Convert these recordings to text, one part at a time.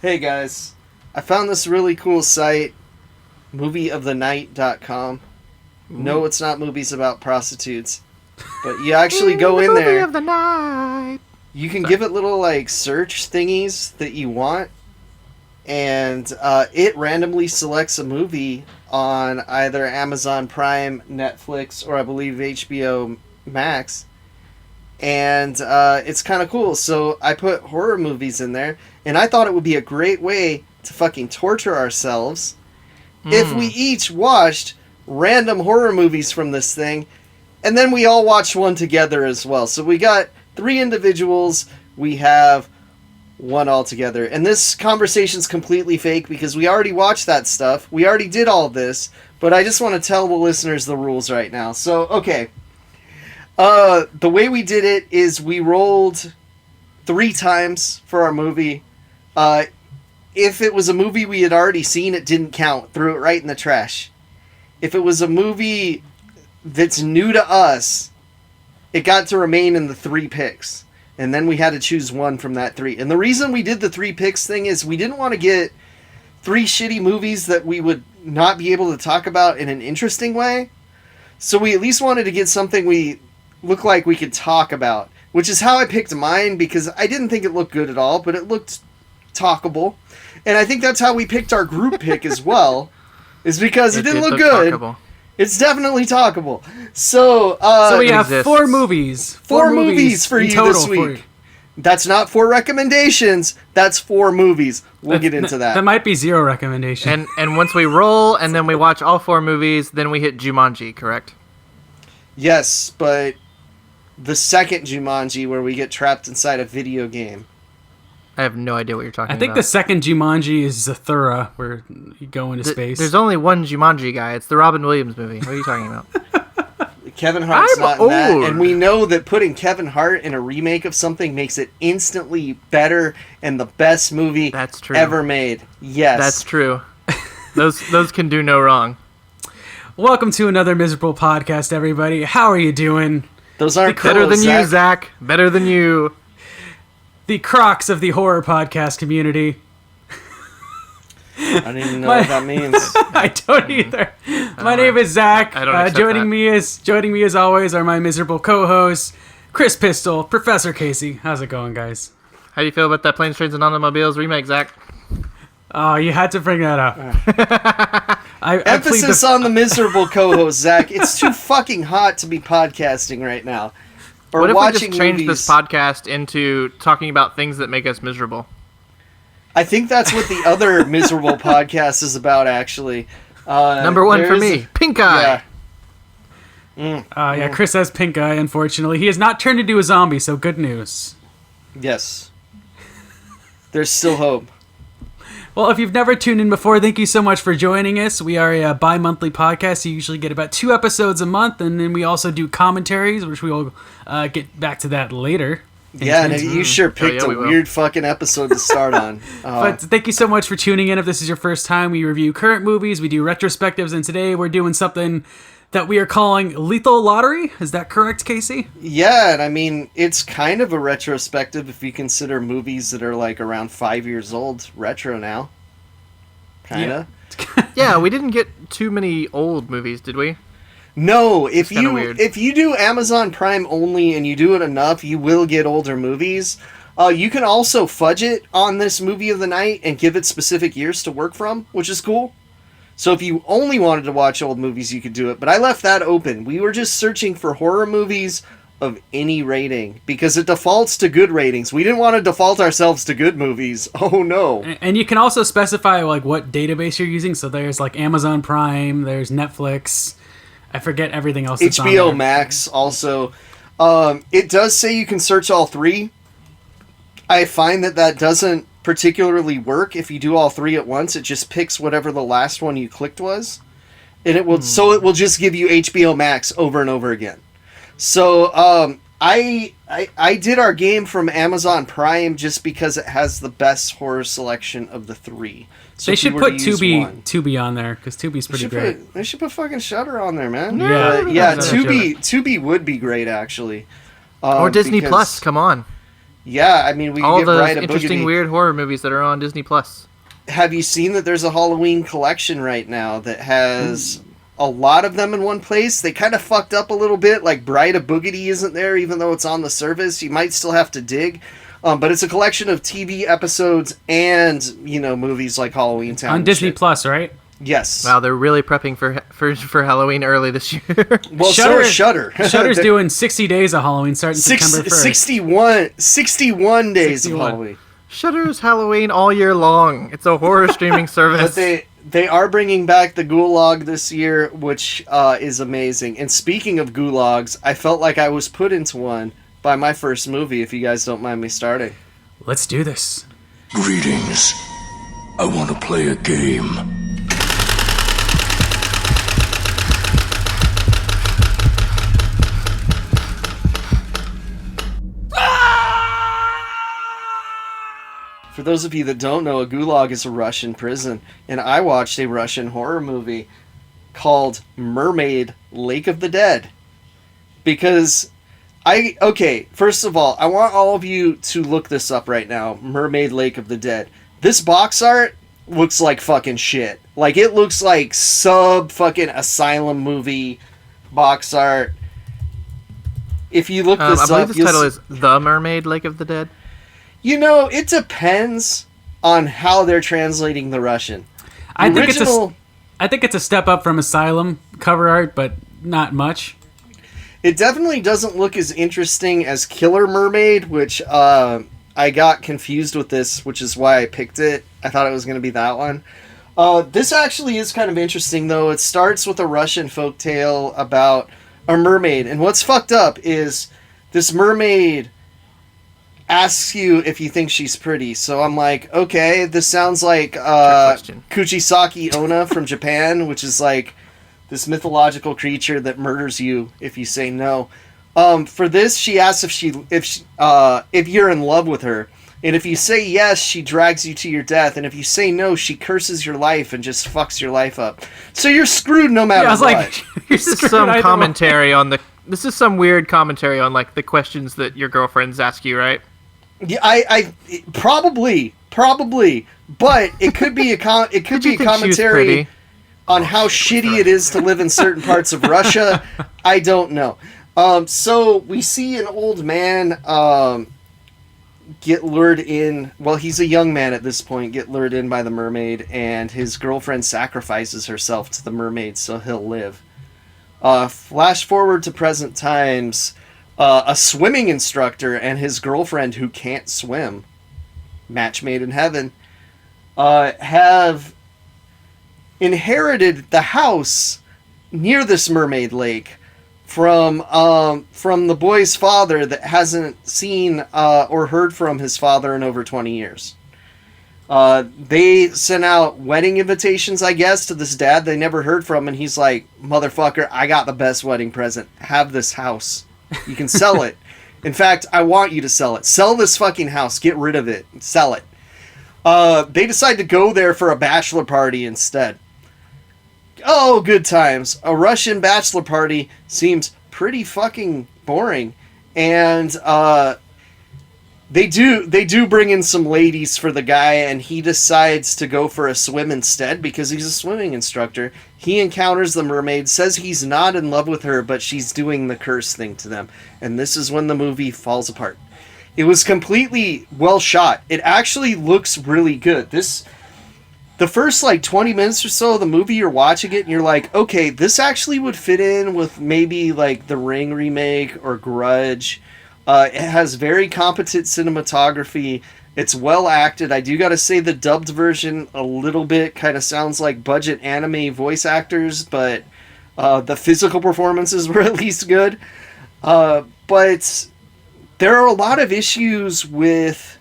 Hey guys, I found this really cool site, movieofthenight.com. No, it's not movies about prostitutes, but you actually go in there. Movie of the night. You can give it little like search thingies that you want, and it randomly selects a movie on either Amazon Prime, Netflix, or I believe HBO Max. And it's kind of cool. So I put horror movies in there, and I thought it would be a great way to fucking torture ourselves if we each watched random horror movies from this thing, and then we all watched one together as well. So we got 3 individuals, we have one all together. And this conversation's completely fake because we already watched that stuff. We already did all this, but I just want to tell the listeners the rules right now. So, okay. The way we did it is we rolled 3 times for our movie. If it was a movie we had already seen, it didn't count. Threw it right in the trash. If it was a movie that's new to us, it got to remain in the 3 picks. And then we had to choose one from that 3. And the reason we did the 3 picks thing is we didn't want to get 3 shitty movies that we would not be able to talk about in an interesting way. So we at least wanted to get something we look like we could talk about, which is how I picked mine, because I didn't think it looked good at all, but it looked talkable. And I think that's how we picked our group pick as well, is because it didn't look good. Talkable. It's definitely talkable. So we have 4 movies. 4 movies for you this week. That's not 4 recommendations. That's 4 movies. We'll get into that. That might be 0 recommendation. And once we roll and then we watch all 4 movies, then we hit Jumanji, correct? Yes, but the second Jumanji where we get trapped inside a video game. I have no idea what you're talking about. I think the second Jumanji is Zathura, where you go into space. There's only one Jumanji guy. It's the Robin Williams movie. What are you talking about? Kevin Hart's not in that, and we know that putting Kevin Hart in a remake of something makes it instantly better and the best movie ever made. Yes. That's true. Those can do no wrong. Welcome to another miserable podcast, everybody. How are you doing? Those aren't cool, better than you, Zach. Better than you. The crocs of the horror podcast community. I don't even know what that means. I don't either. My name is Zach. Joining me as always are my miserable co-hosts, Kris Pistole, Professor Casey. How's it going, guys? How do you feel about that Planes, Trains, and Automobiles remake, Zach? Oh, you had to bring that up. Emphasis on the miserable co-host, Zach. It's too fucking hot to be podcasting right now. Or what if watching we just change movies. this podcast into talking about things that make us miserable? I think that's what the other miserable podcast is about, actually. Number 1 for me, pink eye. Yeah. Kris has pink eye, unfortunately. He has not turned into a zombie, so good news. Yes. There's still hope. Well, if you've never tuned in before, thank you so much for joining us. We are a bi-monthly podcast. You usually get about 2 episodes a month, and then we also do commentaries, which we will get back to that later. Yeah, and you sure picked a weird fucking episode to start on. But thank you so much for tuning in. If this is your first time, we review current movies, we do retrospectives, and today we're doing something that we are calling Lethal Lottery. Is that correct, Casey? Yeah, and I mean, it's kind of a retrospective if you consider movies that are like around 5 years old retro now. Kinda. Yeah, we didn't get too many old movies, did we? No, if you do Amazon Prime only and you do it enough, you will get older movies. You can also fudge it on this movie of the night and give it specific years to work from, which is cool. So if you only wanted to watch old movies, you could do it. But I left that open. We were just searching for horror movies of any rating because it defaults to good ratings. We didn't want to default ourselves to good movies. Oh, no. And you can also specify like what database you're using. So there's like Amazon Prime, there's Netflix. I forget everything else. HBO Max also. It does say you can search all 3. I find that doesn't particularly work if you do all 3 at once. It just picks whatever the last one you clicked was, and it will it will just give you HBO Max over and over again. So I did our game from Amazon Prime just because it has the best horror selection of the 3. So they should put Tubi on there because Tubi's pretty great. They should put fucking Shudder on there, man. Yeah, Tubi would be great actually. Or Disney Plus, come on. Yeah, I mean, we All can give those Bride a interesting, Boogity. weird horror movies that are on Disney Plus. Have you seen that there's a Halloween collection right now that has a lot of them in one place? They kind of fucked up a little bit. Like Bride of Boogity isn't there, even though it's on the service. You might still have to dig. But it's a collection of TV episodes and, movies like Halloween Town. On Disney Plus, right? Yes. Wow, they're really prepping for Halloween early this year. Well, so is Shudder. Shudder's doing 60 days of Halloween starting September 1st. 61 days of Halloween. Shudder's Halloween all year long. It's a horror streaming service. But they are bringing back the Gulag this year, which is amazing. And speaking of Gulags, I felt like I was put into one by my first movie, if you guys don't mind me starting. Let's do this. Greetings. I want to play a game. For those of you that don't know, a gulag is a Russian prison, and I watched a Russian horror movie called Mermaid, Lake of the Dead. Because first of all, I want all of you to look this up right now, Mermaid, Lake of the Dead. This box art looks like fucking shit. Like, it looks like sub-fucking asylum movie box art. If you look this I believe up... this title is The Mermaid, Lake of the Dead. It depends on how they're translating the Russian. I think it's a step up from Asylum cover art, but not much. It definitely doesn't look as interesting as Killer Mermaid, which I got confused with this, which is why I picked it. I thought it was going to be that one. This actually is kind of interesting, though. It starts with a Russian folktale about a mermaid, and what's fucked up is this mermaid asks you if you think she's pretty. So I'm like, okay, this sounds like Kuchisaki Onna from Japan, which is like this mythological creature that murders you if you say no. For this, she asks if you're in love with her, and if you say yes, she drags you to your death, and if you say no, she curses your life and just fucks your life up. So you're screwed no matter what. Like, this is some commentary on the. This is some weird commentary on like the questions that your girlfriends ask you, right? Yeah, I probably, but it could be a commentary on how shitty it is to live in certain parts of Russia. I don't know. So we see an old man get lured in. Well, he's a young man at this point. Get lured in by the mermaid, and his girlfriend sacrifices herself to the mermaid so he'll live. Flash forward to present times. A swimming instructor and his girlfriend who can't swim, match made in heaven, have inherited the house near this mermaid lake from the boy's father that hasn't seen or heard from his father in over 20 years. They sent out wedding invitations, I guess, to this dad they never heard from, and he's like, motherfucker, I got the best wedding present. Have this house. You can sell it. In fact, I want you to sell it. Sell this fucking house. Get rid of it. Sell it. They decide to go there for a bachelor party instead. Oh, good times. A Russian bachelor party seems pretty fucking boring. And they do bring in some ladies for the guy, and he decides to go for a swim instead because he's a swimming instructor. He encounters the mermaid, says he's not in love with her, but she's doing the curse thing to them. And this is when the movie falls apart. It was completely well shot. It actually looks really good. The first 20 minutes or so of the movie, you're watching it and you're like, okay, this actually would fit in with maybe the Ring remake or Grudge. It has very competent cinematography. It's well acted. I do gotta say the dubbed version a little bit kind of sounds like budget anime voice actors, but the physical performances were at least good. But there are a lot of issues with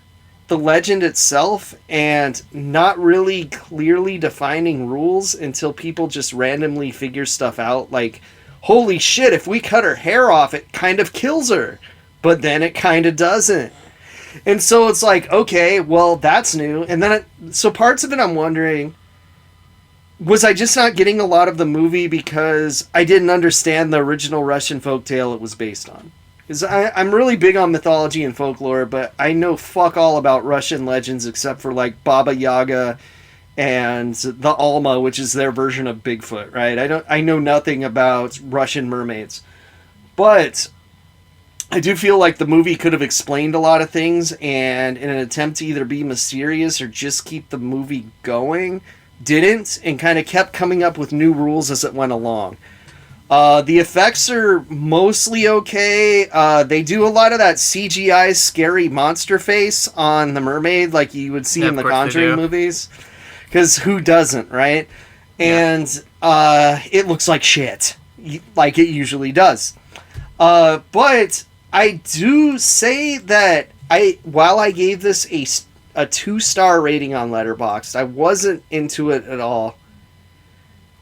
the legend itself and not really clearly defining rules until people just randomly figure stuff out. Like, holy shit, if we cut her hair off, it kind of kills her. But then it kind of doesn't. And so it's like, okay, well, that's new. And then, so parts of it I'm wondering, was I just not getting a lot of the movie because I didn't understand the original Russian folktale it was based on? Because I'm really big on mythology and folklore, but I know fuck all about Russian legends except for like Baba Yaga and the Alma, which is their version of Bigfoot, right? I know nothing about Russian mermaids. But I do feel like the movie could have explained a lot of things, and in an attempt to either be mysterious or just keep the movie going, didn't, and kind of kept coming up with new rules as it went along. The effects are mostly okay. They do a lot of that CGI scary monster face on the mermaid like you would see in the Conjuring movies. Because who doesn't, right? And it looks like shit. Like it usually does. But I do say that while I gave this a 2-star rating on Letterboxd, I wasn't into it at all.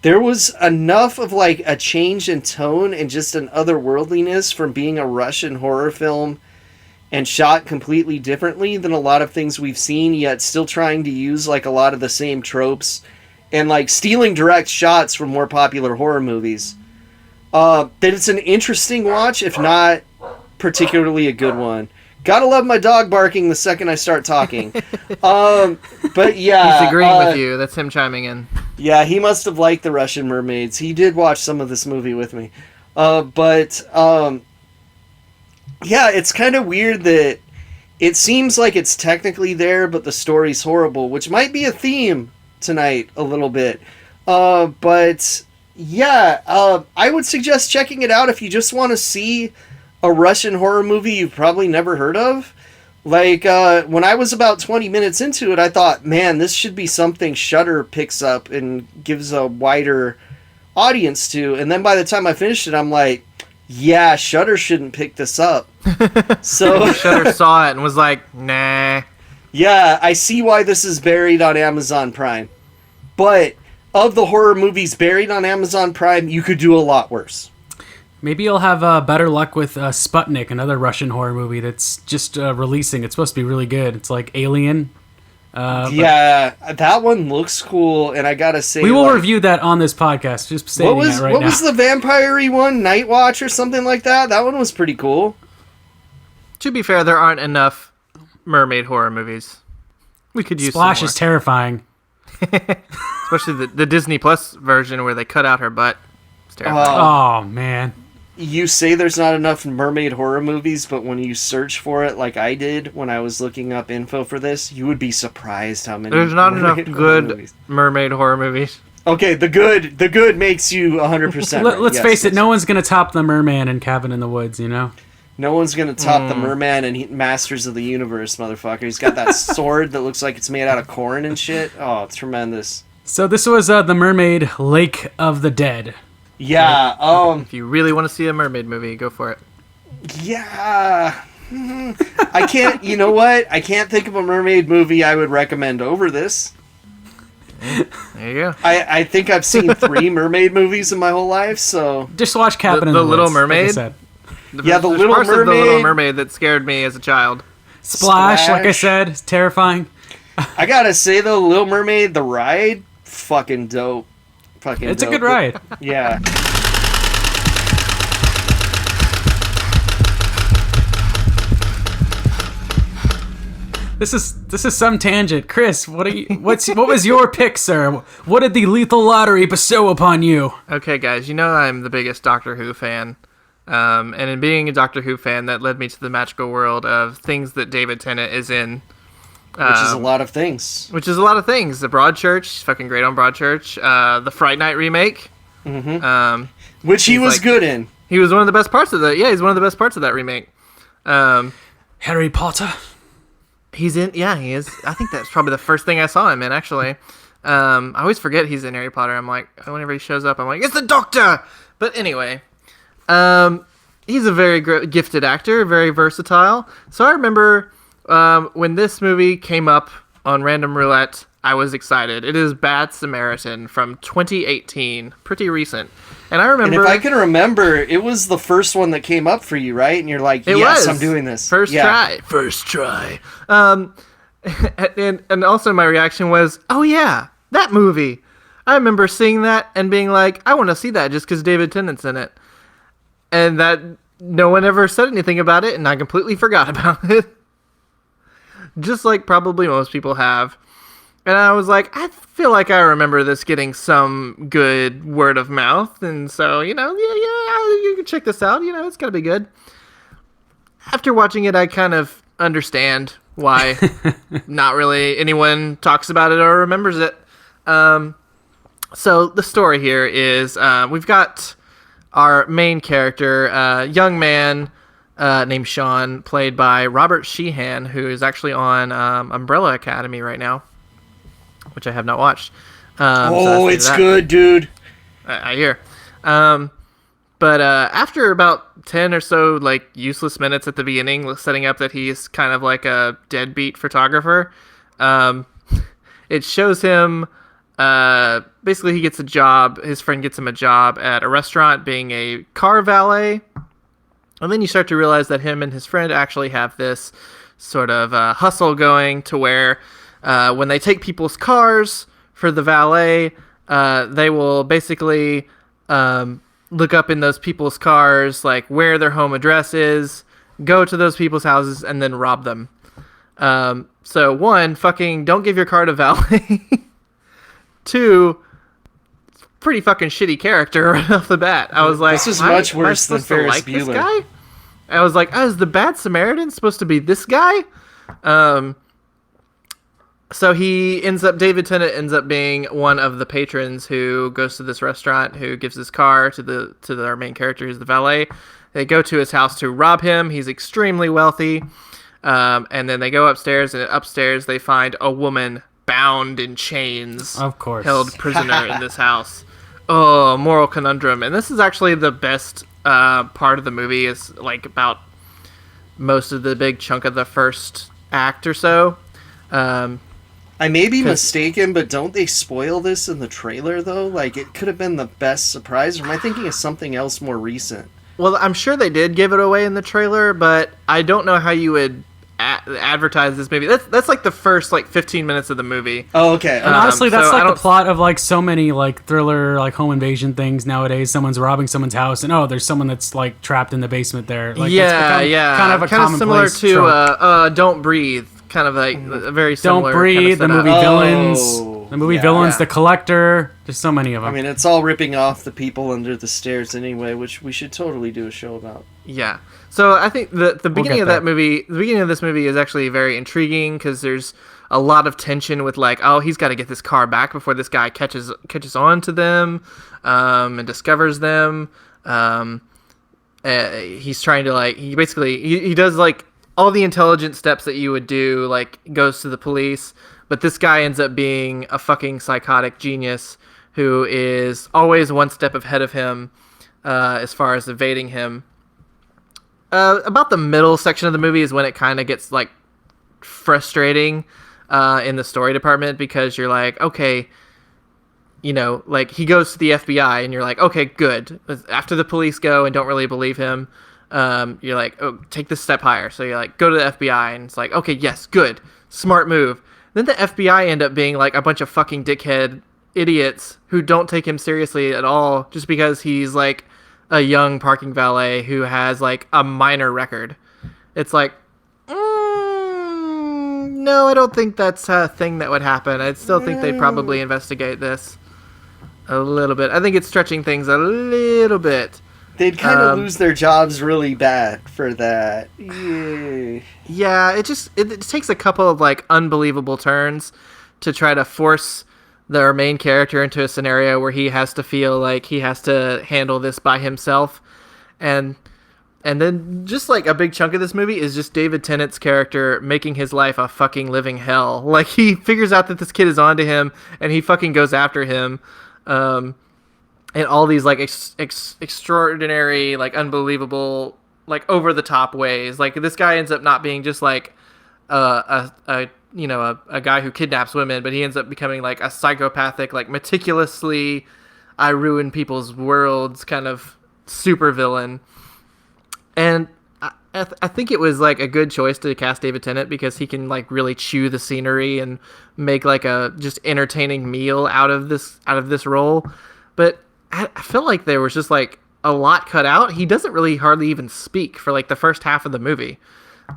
There was enough of like a change in tone and just an otherworldliness from being a Russian horror film and shot completely differently than a lot of things we've seen, yet still trying to use like a lot of the same tropes and like stealing direct shots from more popular horror movies. That it's an interesting watch, if not particularly a good one. Gotta love my dog barking the second I start talking. But yeah. He's agreeing with you. That's him chiming in. Yeah, he must have liked the Russian mermaids. He did watch some of this movie with me. Yeah, it's kind of weird that it seems like it's technically there, but the story's horrible, which might be a theme tonight a little bit. But yeah, I would suggest checking it out if you just want to see a Russian horror movie you've probably never heard of. Like, when I was about 20 minutes into it, I thought, man, this should be something Shudder picks up and gives a wider audience to. And then by the time I finished it, I'm like, yeah, Shudder shouldn't pick this up. So Shudder saw it and was like, nah. Yeah, I see why this is buried on Amazon Prime. But of the horror movies buried on Amazon Prime, you could do a lot worse. Maybe you'll have better luck with Sputnik, another Russian horror movie that's just releasing. It's supposed to be really good. It's like Alien. Yeah, that one looks cool, and I gotta say... We will review that on this podcast, just stating that right now. What was the vampire-y one? Night Watch or something like that? That one was pretty cool. To be fair, there aren't enough mermaid horror movies. We could use Splash some more. is terrifying. Especially the Disney Plus version where they cut out her butt. It's terrifying. Oh, man. You say there's not enough mermaid horror movies, but when you search for it, like I did when I was looking up info for this, you would be surprised how many. There's not enough good movies. mermaid horror movies. Okay, the good makes you 100%. Right. Let's face it, no one's gonna top the Merman in Cabin in the Woods, you know. No one's gonna top the Merman and Masters of the Universe, motherfucker. He's got that sword that looks like it's made out of corn and shit. Oh, it's tremendous. So this was the Mermaid Lake of the Dead. Yeah. If you really want to see a mermaid movie, go for it. Yeah. I can't. You know what? I can't think of a mermaid movie I would recommend over this. There you go. I think I've seen 3 mermaid movies in my whole life, so Just watch Cabin in The the Little Woods, Mermaid? like I said. Yeah, the There's Little parts of the Little Mermaid. Mermaid that scared me as a child. Splash, like I said, is terrifying. I gotta say though, Little Mermaid, the ride, fucking dope. It's a good ride. Yeah. This is some tangent. Chris, what was your pick, sir? What did the Lethal Lottery bestow upon you? Okay, guys, you know I'm the biggest Doctor Who fan. And in being a Doctor Who fan, that led me to the magical world of things that David Tennant is in. Which is a lot of things. Which is a lot of things. The Broadchurch, he's fucking great on Broadchurch. The Fright Night remake. Mm-hmm. Which he was good in. He was one of the best parts of that. Yeah, he's one of the best parts of that remake. Harry Potter. He's in. Yeah, he is. I think that's probably the first thing I saw him in, actually. I always forget he's in Harry Potter. I'm like, whenever he shows up, I'm like, it's the Doctor! But anyway, he's a very gifted actor, very versatile. So I remember when this movie came up on Random Roulette, I was excited. It is Bad Samaritan from 2018, pretty recent. And I remember... And if I can remember, it was the first one that came up for you, right? And you're like, yes, I'm doing this. First try. And also my reaction was, oh yeah, that movie. I remember seeing that and being like, I want to see that just because David Tennant's in it. And that no one ever said anything about it, and I completely forgot about it. Just like probably most people have. And I was like, I feel like I remember this getting some good word of mouth, and so, you can check this out, it's gotta be good. After watching it, I kind of understand why not really anyone talks about it or remembers it. So the story here is we've got our main character, young man named Sean, played by Robert Sheehan, who is actually on Umbrella Academy right now, which I have not watched. It's good, dude. I hear. But after about 10 or so like useless minutes at the beginning, setting up that he's kind of like a deadbeat photographer, it shows him basically he gets a job. His friend gets him a job at a restaurant being a car valet. And then you start to realize that him and his friend actually have this sort of hustle going to where when they take people's cars for the valet, they will basically look up in those people's cars, like where their home address is, go to those people's houses, and then rob them. So one, fucking don't give your car to valet. Two, pretty fucking shitty character right off the bat. I was like, this is much worse than Ferris like Bueller. This guy? I was like, is the bad Samaritan supposed to be this guy? So David Tennant ends up being one of the patrons who goes to this restaurant, who gives his car to our main character, who's the valet. They go to his house to rob him. He's extremely wealthy. And then they go upstairs, and upstairs they find a woman bound in chains. Of course. Held prisoner in this house. Oh, moral conundrum. And this is actually the best part of the movie, is like about most of the big chunk of the first act or so. I may be mistaken, but don't they spoil this in the trailer, though? Like, it could have been the best surprise, or am I thinking of something else more recent? Well, I'm sure they did give it away in the trailer, but I don't know how you would advertise this movie. That's like the first, 15 minutes of the movie. Oh, okay. And honestly, that's so the plot of, so many, thriller, home invasion things nowadays. Someone's robbing someone's house, and, there's someone that's, trapped in the basement there. Yeah. Kind of a similar commonplace to trope. Don't Breathe. Kind of like a very similar. Don't Breathe, kind the of movie setup. Villains. The movie Villains, The Collector. There's so many of them. I mean, it's all ripping off the people under the stairs anyway, which we should totally do a show about. Yeah. So I think the beginning of that. the beginning of this movie is actually very intriguing, because there's a lot of tension with he's got to get this car back before this guy catches on to them, and discovers them. He's trying to he does all the intelligent steps that you would do, goes to the police, but this guy ends up being a fucking psychotic genius who is always one step ahead of him as far as evading him. About the middle section of the movie is when it kind of gets frustrating in the story department, because you're okay, he goes to the FBI, and you're okay, good. After the police go and don't really believe him, you're oh, take this step higher. So you're go to the FBI, and it's okay, yes, good, smart move. Then the FBI end up being a bunch of fucking dickhead idiots who don't take him seriously at all, just because he's a young parking valet who has a minor record. It's no, I don't think that's a thing that would happen. I still think they'd probably investigate this a little bit. I think it's stretching things a little bit. They'd kind of lose their jobs really bad for that. Yeah. Yeah, it takes a couple of unbelievable turns to try to force their main character into a scenario where he has to feel like he has to handle this by himself. And then just a big chunk of this movie is just David Tennant's character making his life a fucking living hell. He figures out that this kid is onto him, and he fucking goes after him. In all these extraordinary, unbelievable, over the top ways. This guy ends up not being just a guy who kidnaps women, but he ends up becoming a psychopathic, meticulously, I ruin people's worlds kind of super villain. And I think it was a good choice to cast David Tennant, because he can really chew the scenery and make a just entertaining meal out of this role. But I feel like there was just a lot cut out. He doesn't really hardly even speak for like the first half of the movie.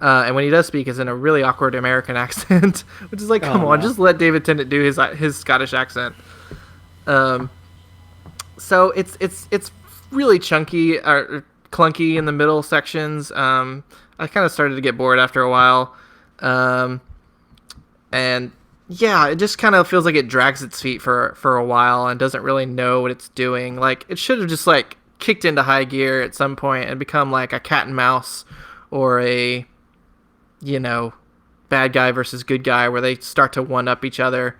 And when he does speak, it's in a really awkward American accent, which is like, come on, just let David Tennant do his Scottish accent. So it's really chunky or clunky in the middle sections. I kind of started to get bored after a while. And yeah, it just kind of feels like it drags its feet for a while and doesn't really know what it's doing. Like, it should have just like kicked into high gear at some point and become like a cat and mouse or a, bad guy versus good guy where they start to one up each other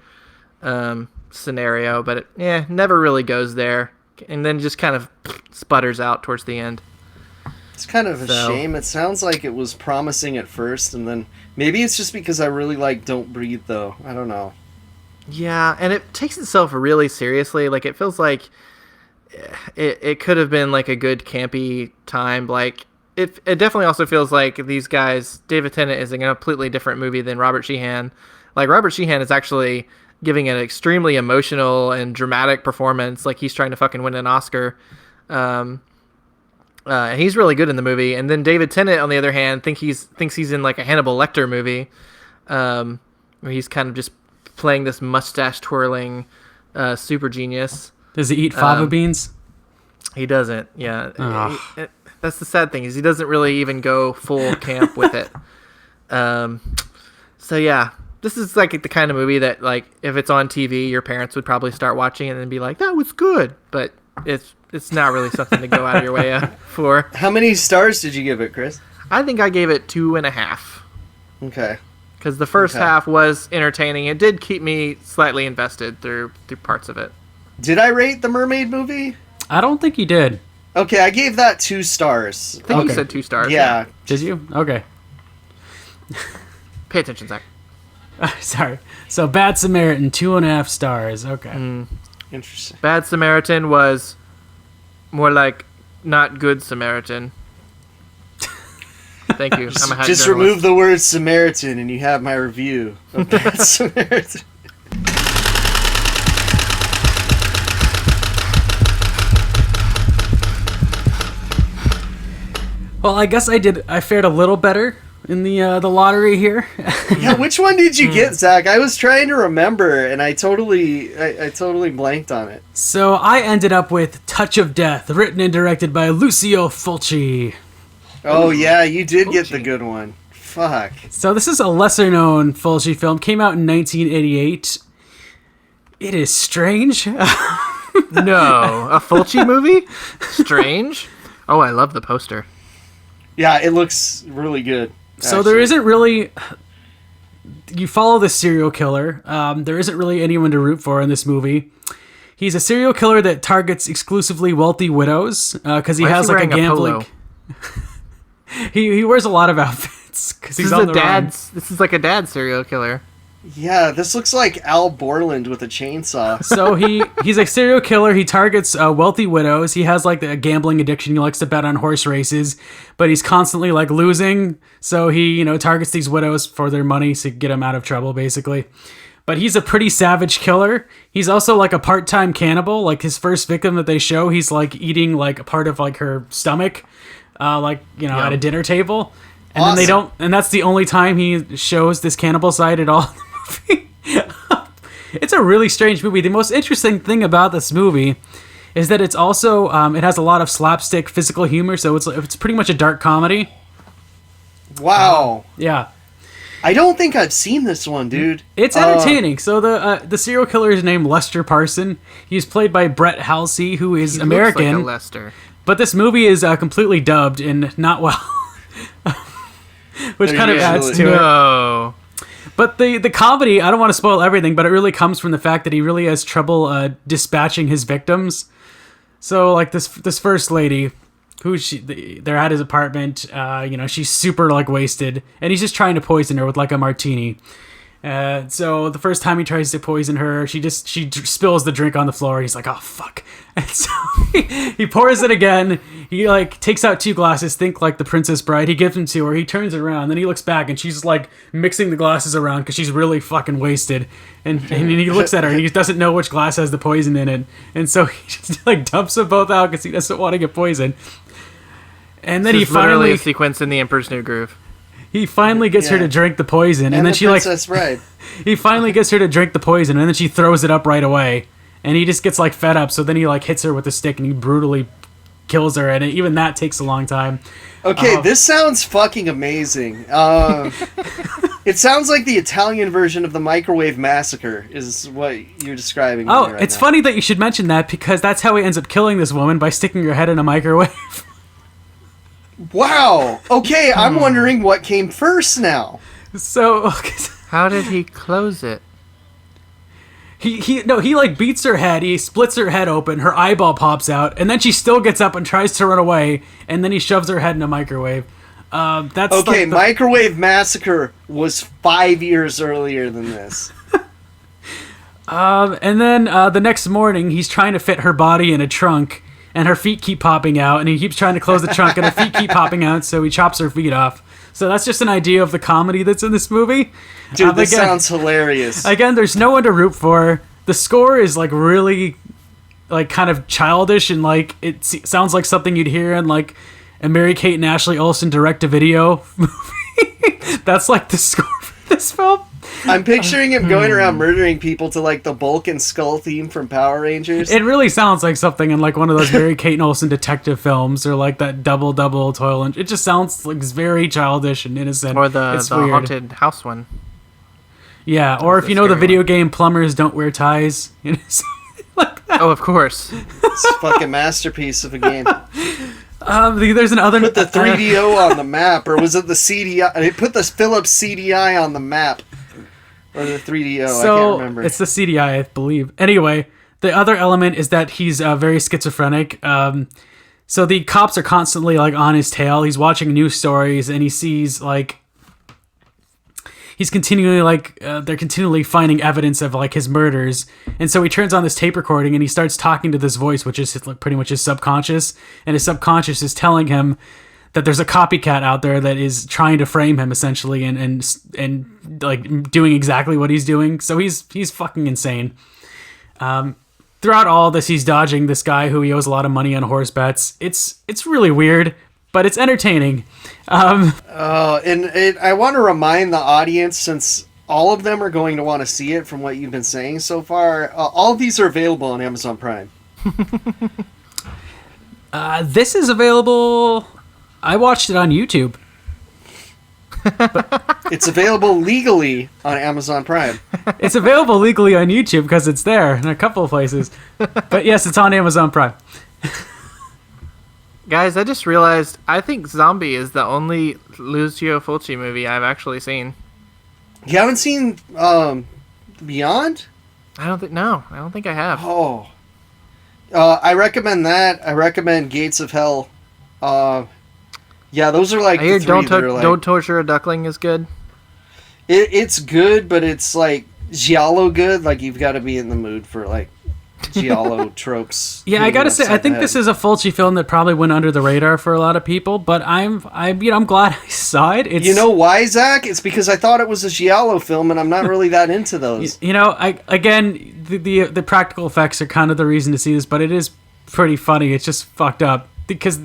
scenario. But it never really goes there. And then just kind of sputters out towards the end. It's kind of a shame. It sounds like it was promising at first, and then maybe it's just because I really like Don't Breathe, though. I don't know. Yeah, and it takes itself really seriously. Like, it feels like it could have been like a good campy time. Like, it definitely also feels like these guys, David Tennant is in a completely different movie than Robert Sheehan. Like, Robert Sheehan is actually giving an extremely emotional and dramatic performance. Like, he's trying to fucking win an Oscar. And he's really good in the movie. And then David Tennant, on the other hand, thinks he's in like a Hannibal Lecter movie, where he's kind of just playing this mustache twirling super genius. Does he eat fava beans? He doesn't. Yeah, that's the sad thing, is he doesn't really even go full camp with it. So yeah, this is like the kind of movie that, like, if it's on TV, your parents would probably start watching it and be like, "That was good," but it's not really something to go out of your way for. How many stars did you give it, Chris? I think I gave it 2.5. Okay. Because the first half was entertaining. It did keep me slightly invested through parts of it. Did I rate the Mermaid movie? I don't think you did. Okay, I gave that 2 stars. I think you said 2 stars. Yeah. Did you? Okay. Pay attention, Zach. Sorry. So Bad Samaritan, 2.5 stars. Okay. Interesting. Bad Samaritan was more like not good Samaritan. Thank you. I'm a hat Just journalist. remove the word Samaritan and you have my review of Bad Samaritan. Well, I guess I fared a little better in the lottery here. Yeah, which one did you get, Zach? I was trying to remember, and I totally blanked on it. So I ended up with Touch of Death, written and directed by Lucio Fulci. Oh yeah, you did get the good one. Fuck. So this is a lesser-known Fulci film. Came out in 1988. It is strange. No, a Fulci movie? Strange. Oh, I love the poster. Yeah, it looks really good. So there isn't really... You follow the serial killer. There isn't really anyone to root for in this movie. He's a serial killer that targets exclusively wealthy widows because he has like a gambling... he wears a lot of outfits because he's on the run. This is like a dad serial killer. Yeah, this looks like Al Borland with a chainsaw. So he's a serial killer. He targets wealthy widows. He has like a gambling addiction. He likes to bet on horse races, but he's constantly like losing. So he, targets these widows for their money to get them out of trouble, basically. But he's a pretty savage killer. He's also like a part-time cannibal. Like his first victim that they show, he's like eating like a part of like her stomach, at a dinner table. And then they don't, and that's the only time he shows this cannibal side at all in the movie. It's a really strange movie. The most interesting thing about this movie is that it's also, it has a lot of slapstick physical humor, so it's pretty much a dark comedy. Wow. Yeah. I don't think I've seen this one, dude. It's entertaining. So the serial killer is named Lester Parson. He's played by Brett Halsey, who is American. Looks like a Lester. But this movie is completely dubbed and not well. Which kind of adds to it. But the comedy, I don't want to spoil everything, but it really comes from the fact that he really has trouble dispatching his victims. So, like, this first lady, they're at his apartment, she's super, like, wasted, and he's just trying to poison her with, like, a martini. So the first time he tries to poison her, she spills the drink on the floor. He's like, oh fuck. And so he pours it again. He like takes out 2 glasses, think like the Princess Bride. He gives them to her. He turns it around. Then he looks back and she's like mixing the glasses around because she's really fucking wasted. And he looks at her and he doesn't know which glass has the poison in it. And so he just like dumps them both out because he doesn't want to get poisoned. And then he finally a sequence in The Emperor's New Groove. He finally gets her to drink the poison, and then she Princess Bride. He finally gets her to drink the poison, and then she throws it up right away. And he just gets like fed up, so then he like hits her with a stick and he brutally kills her, and even that takes a long time. Okay, this sounds fucking amazing. It sounds like the Italian version of the Microwave Massacre is what you're describing. Oh, it's funny that you should mention that because that's how he ends up killing this woman, by sticking her head in a microwave. Wow. Okay, I'm wondering what came first now. So, how did he close it? He like beats her head. He splits her head open. Her eyeball pops out, and then she still gets up and tries to run away. And then he shoves her head in a microwave. That's okay. Like Microwave Massacre was 5 years earlier than this. And then the next morning, he's trying to fit her body in a trunk. And her feet keep popping out, and he keeps trying to close the trunk, and her feet keep popping out, so he chops her feet off. So that's just an idea of the comedy that's in this movie. Dude, this sounds hilarious. Again, there's no one to root for. The score is, like, really, like, kind of childish, and, like, it sounds like something you'd hear in, like, a Mary-Kate and Ashley Olsen direct-to-video movie. That's, like, the score for this film. I'm picturing him going around murdering people to like the Bulk and Skull theme from Power Rangers. It really sounds like something in like one of those Mary-Kate and Olsen detective films, or like that Double Toil. It just sounds like very childish and innocent. Or the weird. Haunted House one. Yeah, or if you know the video game Plumbers Don't Wear Ties. You know, something like that. Oh, of course. It's a fucking masterpiece of a game. There's another. Put the 3DO on the map, or was it the CDI? They put the Philips CDI on the map. Or the 3DO, I can't remember. It's the CDI, I believe. Anyway, the other element is that he's very schizophrenic. So the cops are constantly like on his tail. He's watching news stories, and he sees like he's continually like they're continually finding evidence of like his murders. And so he turns on this tape recording, and he starts talking to this voice, which is like pretty much his subconscious. And his subconscious is telling him that there's a copycat out there that is trying to frame him essentially and like doing exactly what he's doing. So he's fucking insane. Throughout all this, he's dodging this guy who he owes a lot of money on horse bets. It's really weird, but it's entertaining. I want to remind the audience, since all of them are going to want to see it from what you've been saying so far, all of these are available on Amazon Prime. This is available. I watched it on YouTube. It's available legally on Amazon Prime. It's available legally on YouTube because it's there in a couple of places. But yes, it's on Amazon Prime. Guys, I just realized I think Zombie is the only Lucio Fulci movie I've actually seen. You haven't seen Beyond? I don't think I have. Oh. I recommend that. I recommend Gates of Hell. Yeah, those are like I hear the three that are like... Don't Torture a Duckling is good. It's good, but it's like giallo good. Like you've got to be in the mood for like giallo tropes. Yeah, I gotta say, I think this is a Fulci film that probably went under the radar for a lot of people. But I'm glad I saw it. You know why, Zach? It's because I thought it was a giallo film, and I'm not really that into those. The practical effects are kind of the reason to see this, but it is pretty funny. It's just fucked up because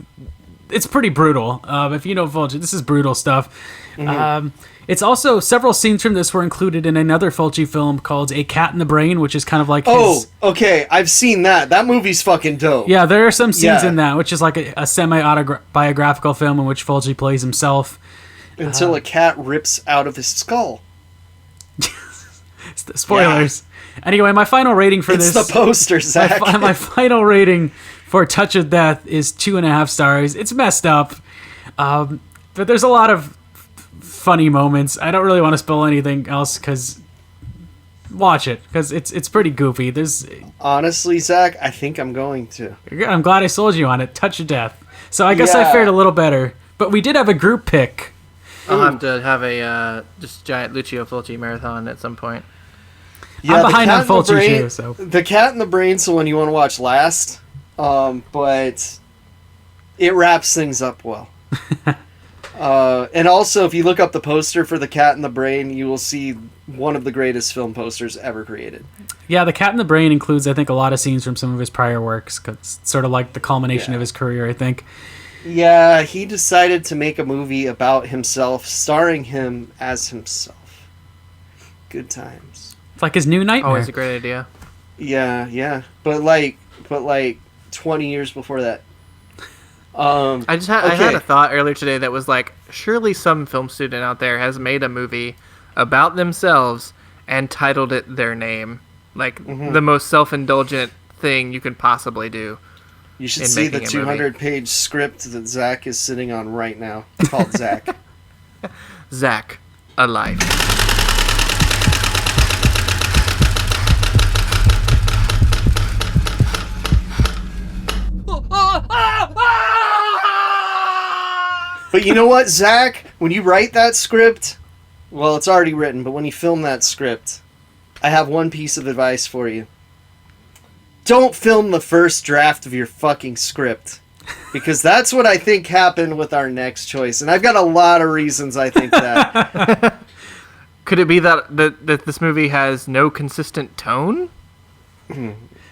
it's pretty brutal. If you know Fulci, this is brutal stuff. Mm-hmm. It's also, several scenes from this were included in another Fulci film called A Cat in the Brain, which is kind of like okay, I've seen that. That movie's fucking dope. Yeah, there are some scenes in that, which is like a semi-autobiographical film in which Fulci plays himself. Until a cat rips out of his skull. Spoilers. Yeah. Anyway, my final rating for this... It's the poster, Zach. My final rating for Touch of Death is 2.5 stars. It's messed up. But there's a lot of funny moments. I don't really want to spoil anything else because watch it because it's pretty goofy. Honestly, Zach, I think I'm going to. I'm glad I sold you on it. Touch of Death. So I guess I fared a little better. But we did have a group pick. I'll have to have a just giant Lucio Fulci marathon at some point. Yeah, I'm The behind Cat on in the Fulci Brain- too, so. The Cat in the Brain's the one you want to watch last, but it wraps things up well. And also, if you look up the poster for The Cat in the Brain, you will see one of the greatest film posters ever created. Yeah, The Cat in the Brain includes, I think, a lot of scenes from some of his prior works. 'Cause it's sort of like the culmination of his career, I think. Yeah, he decided to make a movie about himself, starring him as himself. Good times. It's like his new nightmare. Always a great idea. Yeah. But like 20 years before that. I had a thought earlier today that was like, surely some film student out there has made a movie about themselves and titled it their name. Like, the most self-indulgent thing you could possibly do. You should see the 200-page script that Zach is sitting on right now. It's called Zach. Zach, a life. But you know what, Zach? When you write that script, well, it's already written, but when you film that script, I have one piece of advice for you. Don't film the first draft of your fucking script. Because that's what I think happened with our next choice. And I've got a lot of reasons I think that. Could it be that this movie has no consistent tone?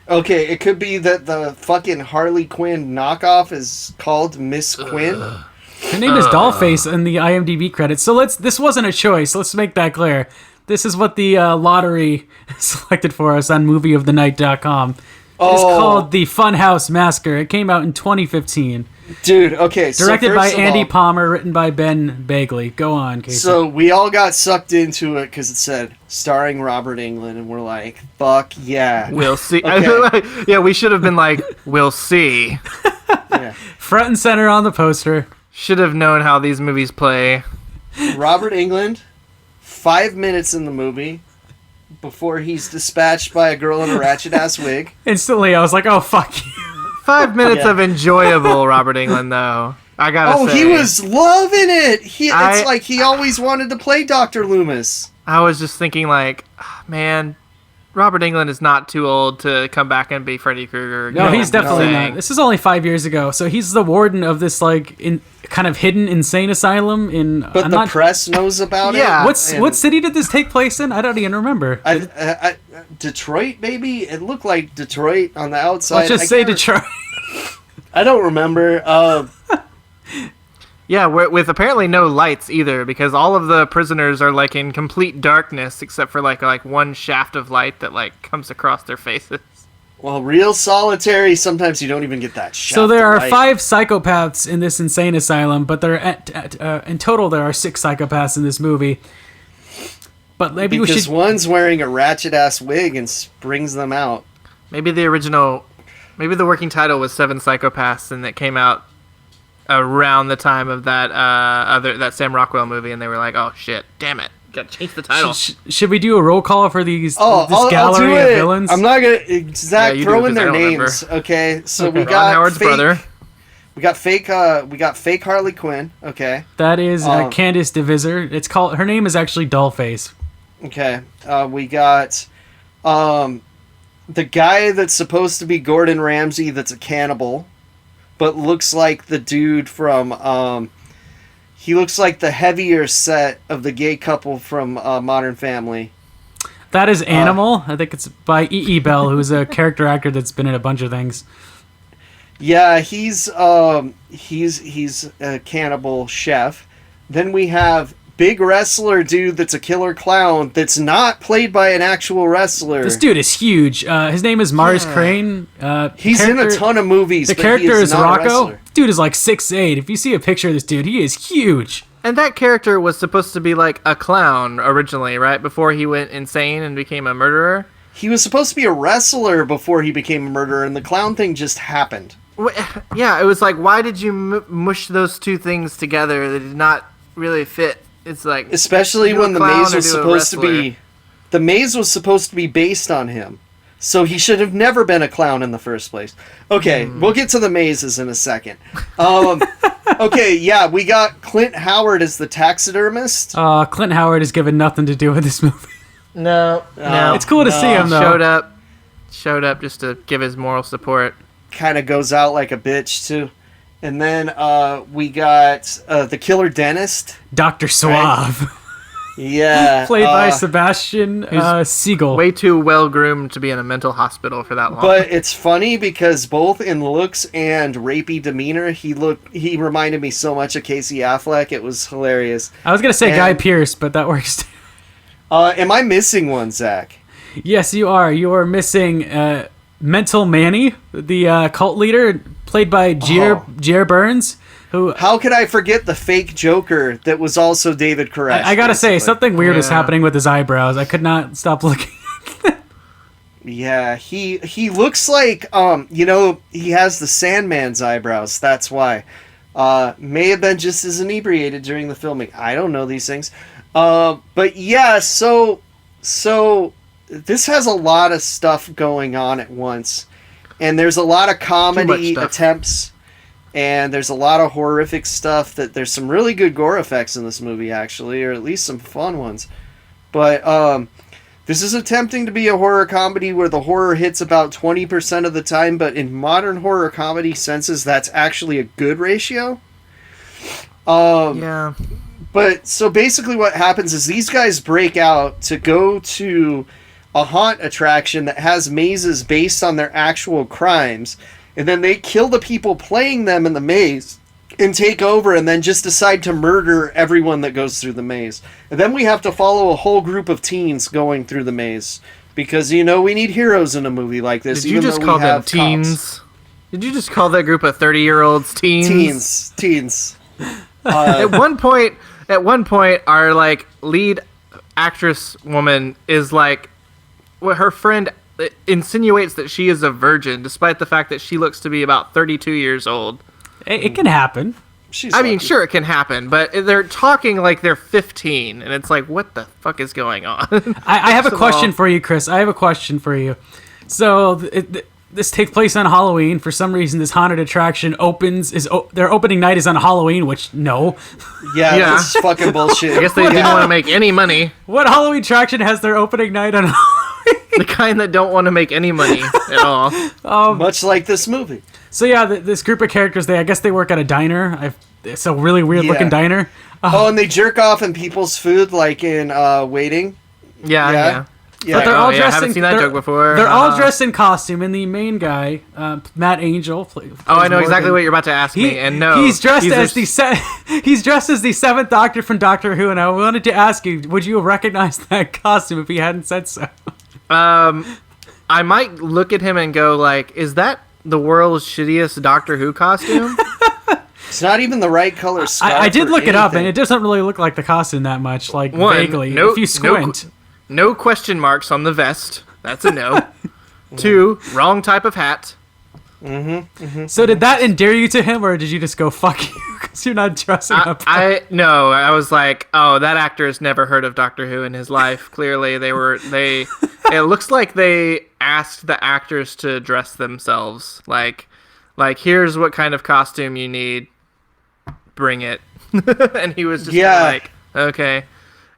Okay, it could be that the fucking Harley Quinn knockoff is called Miss Quinn. Her name is Dollface in the IMDb credits. So this wasn't a choice. Let's make that clear. This is what the lottery selected for us on movieofthenight.com. It's called the Funhouse Massacre. It came out in 2015. Dude, okay. Directed by Andy all, Palmer, written by Ben Bagley. Go on, Casey. So we all got sucked into it because it said starring Robert Englund, and we're like, fuck yeah. We'll see. Okay. Yeah, we should have been like, we'll see. Yeah. Front and center on the poster. Should have known how these movies play. Robert Englund, 5 minutes in the movie before he's dispatched by a girl in a ratchet-ass wig. Instantly, I was like, oh, fuck you. 5 minutes Yeah. of enjoyable Robert Englund, though. I gotta say. He was loving it. It's like he always wanted to play Dr. Loomis. I was just thinking, like, man, Robert Englund is not too old to come back and be Freddy Krueger. No, he's definitely saying. not. This is only 5 years ago, so he's the warden of this kind of hidden insane asylum in. But the press knows about Yeah. it. What city did this take place in? I don't even remember. Detroit, maybe? It looked like Detroit on the outside. Let's just say Detroit. I don't remember. Yeah, with apparently no lights either, because all of the prisoners are like in complete darkness except for like one shaft of light that like comes across their faces. Well, real solitary. Sometimes you don't even get that shot. So there are 5 psychopaths in this insane asylum, but in total there are 6 psychopaths in this movie. But maybe we should. One's wearing a ratchet ass wig and brings them out. Maybe the working title was 7 Psychopaths, and it came out around the time of that Sam Rockwell movie, and they were like, "Oh shit, damn it, gotta change the title." Should we do a roll call for this I'll gallery do of it. villains? I'm not gonna. Zach, Yeah, throw do, in 'cause I their don't names. remember. Okay, so we Ron got Howard's fake, brother. We got fake Harley Quinn. Okay. That is Candice DeVisor. It's called. Her name is actually Dollface. Okay. We got the guy that's supposed to be Gordon Ramsay. That's a cannibal, but looks like the dude from. He looks like the heavier set of the gay couple from Modern Family. That is Animal. I think it's by E.E. Bell, who's a character actor that's been in a bunch of things. Yeah, he's a cannibal chef. Then we have big wrestler dude that's a killer clown that's not played by an actual wrestler. This dude is huge. His name is Mars Crane. He's in a ton of movies. The but character he is not a Rocco. wrestler. Dude is like 6'8". If you see a picture of this dude, he is huge. And that character was supposed to be like a clown originally, right? Before he went insane and became a murderer. He was supposed to be a wrestler before he became a murderer, and the clown thing just happened. Yeah, it was like, why did you mush those two things together? They did not really fit. It's like, especially do a when the clown maze or was do a supposed to wrestler. be. The maze was supposed to be based on him, So he should have never been a clown in the first place. Okay, we'll get to the mazes in a second. Okay, yeah, we got Clint Howard as the taxidermist. Clint Howard is given nothing to do with this movie. No. It's cool to see him, though. Showed up just to give his moral support. Kind of goes out like a bitch, too. And then we got the killer dentist. Dr. Suave. Right? Yeah. Played by Sebastian Siegel. Way too well groomed to be in a mental hospital for that long. But it's funny because both in looks and rapey demeanor, he reminded me so much of Casey Affleck. It was hilarious. I was going to say Guy Pearce, but that works too. Am I missing one, Zach? Yes, you are. You are missing Mental Manny, the cult leader, played by Jer Burns. How could I forget the fake Joker that was also David Koresh? I gotta say, something weird is happening with his eyebrows. I could not stop looking. Yeah, he looks like, he has the Sandman's eyebrows. That's why. May have been just as inebriated during the filming. I don't know these things. But yeah, so this has a lot of stuff going on at once. And there's a lot of comedy attempts. And there's a lot of horrific stuff. There's some really good gore effects in this movie, actually, or at least some fun ones. But this is attempting to be a horror comedy where the horror hits about 20% of the time, but in modern horror comedy senses, that's actually a good ratio. Yeah. But so basically what happens is these guys break out to go to a haunt attraction that has mazes based on their actual crimes. And then they kill the people playing them in the maze and take over and then just decide to murder everyone that goes through the maze. And then we have to follow a whole group of teens going through the maze. Because, we need heroes in a movie like this. Did you just call them teens? Did you just call that group of 30-year-olds teens? Teens. At one point, our, lead actress woman is, her friend insinuates that she is a virgin, despite the fact that she looks to be about 32 years old. It can happen. Sure, it can happen, but they're talking like they're 15, and it's like, what the fuck is going on? I have a question for you, Chris. I have a question for you. So, this takes place on Halloween. For some reason, this haunted attraction their opening night is on Halloween, which, no. Yeah, this is fucking bullshit. I guess they didn't want to make any money. What Halloween attraction has their opening night on Halloween? The kind that don't want to make any money at all. Much like this movie. So yeah, this group of characters, I guess they work at a diner. It's a really weird looking diner. And they jerk off in people's food, like in Waiting. Yeah. But they're all dressed haven't seen that joke before. They're all dressed in costume, and the main guy, Matt Angel. I know exactly what you're about to ask me. And no, he's dressed as the seventh Doctor from Doctor Who. And I wanted to ask you, would you have recognized that costume if he hadn't said so? I might look at him and go, is that the world's shittiest Doctor Who costume? It's not even the right color scarf. I did look it up, and it doesn't really look like the costume that much. Vaguely, if you squint. No question marks on the vest. That's a no. 2, wrong type of hat. So did that endear you to him, or did you just go, fuck you, because you're not dressing up? No, I was like, oh, that actor has never heard of Doctor Who in his life. Clearly, it looks like they asked the actors to dress themselves. Like, here's what kind of costume you need. Bring it. And he was just like, okay.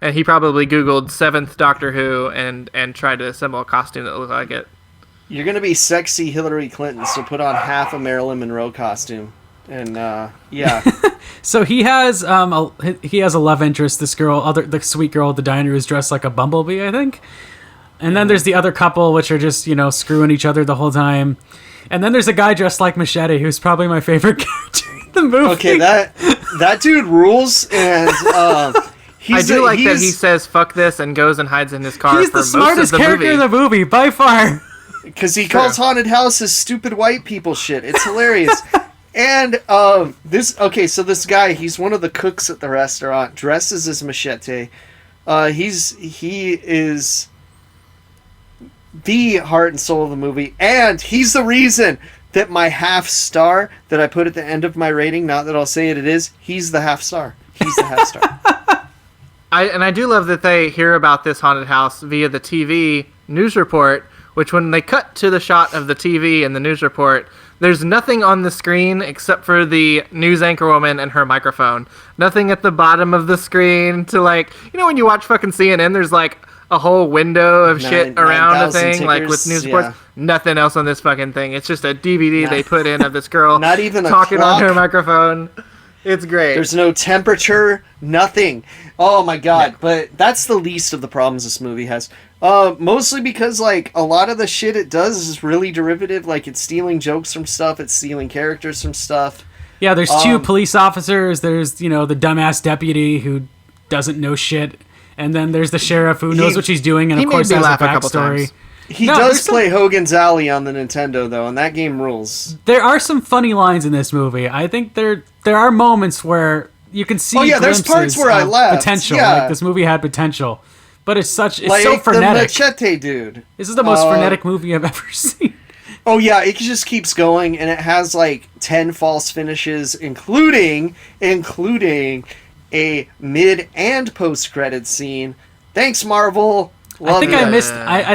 And he probably Googled 7th Doctor Who and tried to assemble a costume that looked like it. You're going to be sexy Hillary Clinton, so put on half a Marilyn Monroe costume. And, yeah. So he has a love interest, this girl, the sweet girl at the diner who's dressed like a bumblebee, I think. And then there's the other couple, which are just, screwing each other the whole time. And then there's a guy dressed like Machete, who's probably my favorite character in the movie. Okay, that dude rules, and, I do like that he says "fuck this" and goes and hides in his car. He's the smartest character in the movie by far. Because he calls haunted houses stupid white people shit. It's hilarious. And so this guy, he's one of the cooks at the restaurant, dresses as Machete. He is the heart and soul of the movie, and he's the reason that my half star that I put at the end of my rating, not that I'll say it is, he's the half star. He's the half star. I do love that they hear about this haunted house via the TV news report, which when they cut to the shot of the TV and the news report, there's nothing on the screen except for the news anchor woman and her microphone. Nothing at the bottom of the screen to, like, you know, when you watch fucking CNN, there's like a whole window of shit around a thing, like with news reports. Nothing else on this fucking thing. It's just a DVD they put in of this girl not even talking on her microphone. It's great. There's no temperature, nothing. Oh my god! Yeah. But that's the least of the problems this movie has. Mostly because, like, a lot of the shit it does is really derivative. Like, it's stealing jokes from stuff. It's stealing characters from stuff. Yeah, there's two police officers. There's, you know, the dumbass deputy who doesn't know shit. And then there's the sheriff who knows what she's doing and, of course, has a backstory. He does play Hogan's Alley on the Nintendo, though, and that game rules. There are some funny lines in this movie. I think there are moments where you can see there's parts where I laughed. Potential. Yeah. Like, this movie had potential. But it's so frenetic. The Machete dude. This is the most frenetic movie I've ever seen. Oh yeah, it just keeps going, and it has like 10 false finishes, including a mid and post credit scene. Thanks, Marvel. I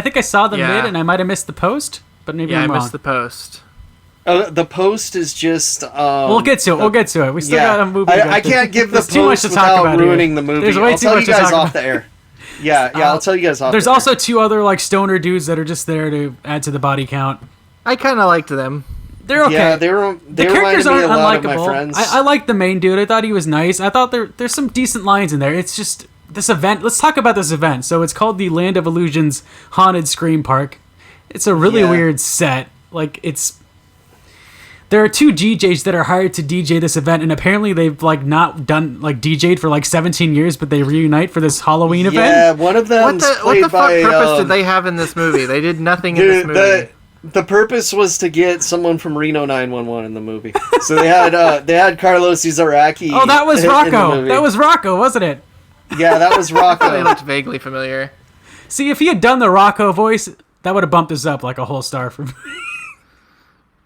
think I saw the mid, and I might have missed the post, but maybe I'm wrong. I missed the post. The post is just. We'll get to it. We still got a movie. I can't give the post without ruining the movie. There's way too much to talk off the air. Yeah, I'll tell you guys off. There's also two other like stoner dudes that are just there to add to the body count. I kind of liked them. They're okay. Yeah, the characters aren't unlikable. I like the main dude. I thought he was nice. I thought there's some decent lines in there. It's just this event. Let's talk about this event. So it's called the Land of Illusions Haunted Scream Park. It's a really weird set. Like there are two DJs that are hired to DJ this event, and apparently they've like not done like DJ'd for like 17 years, but they reunite for this Halloween event. Yeah, one of them. What the fuck purpose did they have in this movie? They did nothing in this movie. The purpose was to get someone from Reno 911 in the movie. So they had Carlos Izaraki. Oh, that was Rocco. That was Rocco, wasn't it? Yeah, that was Rocco. They looked vaguely familiar. See, if he had done the Rocco voice, that would have bumped us up like a whole star for me.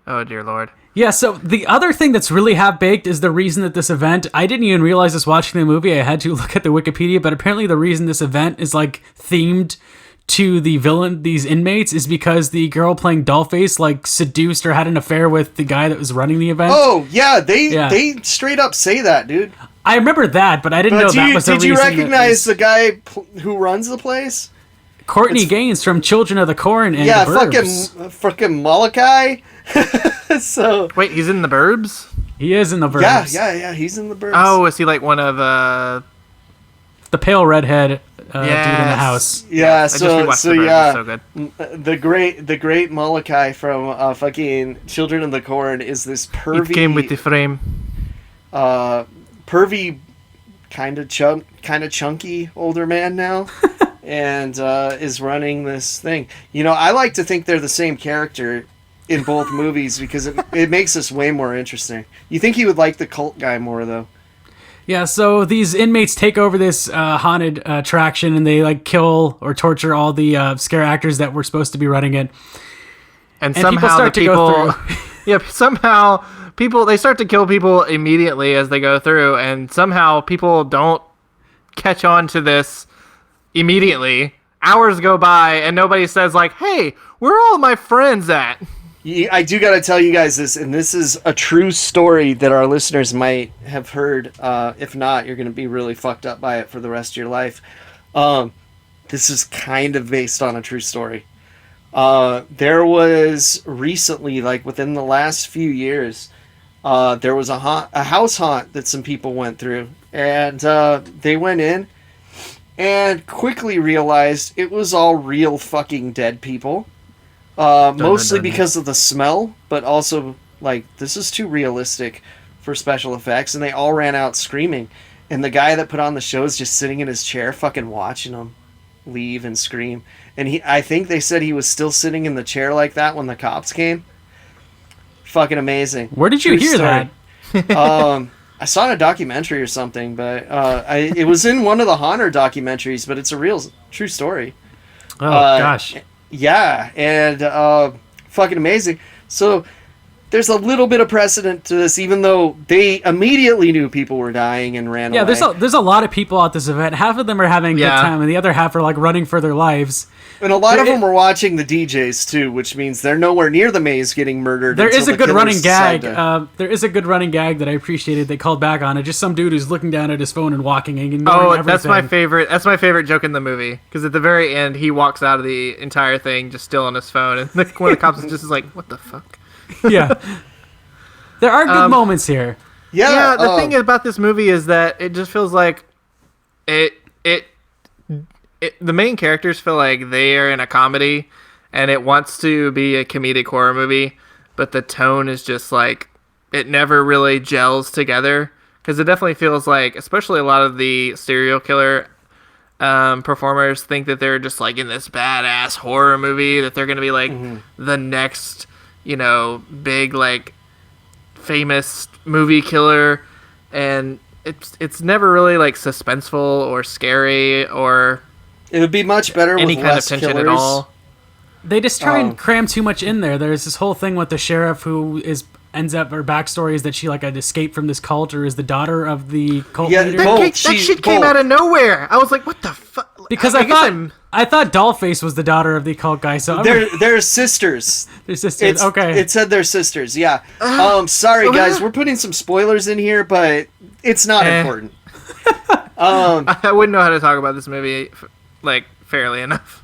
Oh, dear Lord. Yeah, so the other thing that's really half-baked is the reason that this event... I didn't even realize this watching the movie. I had to look at the Wikipedia, but apparently the reason this event is, like, themed to the villain, these inmates, is because the girl playing Dollface, like, seduced or had an affair with the guy that was running the event. Oh, yeah, they straight up say that, dude. I remember that, but I didn't know that was the reason. Did you recognize the guy who runs the place? Courtney Gaines from Children of the Corn and The Burbs. fucking Molokai. So wait, he's in The Burbs? He is in The Burbs. Yeah, he's in The Burbs. Oh, is he like one of the pale redhead dude in the house? Yeah, so good. The great Molokai from fucking Children of the Corn is this pervy. It came with the frame. Pervy, kind of chunky older man now. And is running this thing. You know, I like to think they're the same character in both movies because it makes this way more interesting. You think he would like the cult guy more, though. Yeah, so these inmates take over this haunted attraction and they like kill or torture all the scare actors that were supposed to be running it. And somehow they start to kill people immediately as they go through, and somehow people don't catch on to this immediately. Hours go by and nobody says like, hey, where are all my friends at? I do gotta tell you guys this, and this is a true story that our listeners might have heard. If not, you're gonna be really fucked up by it for the rest of your life. This is kind of based on a true story. There was recently, like within the last few years, there was a house haunt that some people went through, and they went in and quickly realized it was all real fucking dead people. Mostly because of the smell, but also, like, this is too realistic for special effects, and they all ran out screaming. And the guy that put on the show is just sitting in his chair fucking watching them leave and scream. And I think they said he was still sitting in the chair like that when the cops came. Fucking amazing. Where did you hear that? I saw it in a documentary or something, but it was in one of the Haunter documentaries, but it's a real, true story. Oh, gosh. Yeah, and fucking amazing. So there's a little bit of precedent to this, even though they immediately knew people were dying and ran away. There's a lot of people at this event. Half of them are having a good time, and the other half are like running for their lives. And a lot of them were watching the DJs too, which means they're nowhere near the maze getting murdered. There is a good running gag. There is a good running gag that I appreciated. They called back on it. Just some dude who's looking down at his phone and walking and ignoring everything. That's my favorite. That's my favorite joke in the movie, because at the very end he walks out of the entire thing just still on his phone, and one of the cops is just like, "What the fuck?" Yeah. There are good moments here. Yeah. The thing about this movie is that it just feels like the main characters feel like they are in a comedy, and it wants to be a comedic horror movie, but the tone is just like it never really gels together. Because it definitely feels like, especially a lot of the serial killer performers think that they're just like in this badass horror movie, that they're gonna be like the next, big like famous movie killer, and it's never really like suspenseful or scary, or it would be much better any with kind of less tension killers. at all. They just try and cram too much in there. There's this whole thing with the sheriff who ends up, her backstory is that she like had escaped from this cult, or is the daughter of the cult leader. That shit came out of nowhere. I was like, what the fuck? Because I thought Dollface was the daughter of the cult guy. So they're sisters. They're sisters. Okay. It said they're sisters. Yeah. Sorry guys, we're putting some spoilers in here, but it's not important. I wouldn't know how to talk about this movie like fairly enough.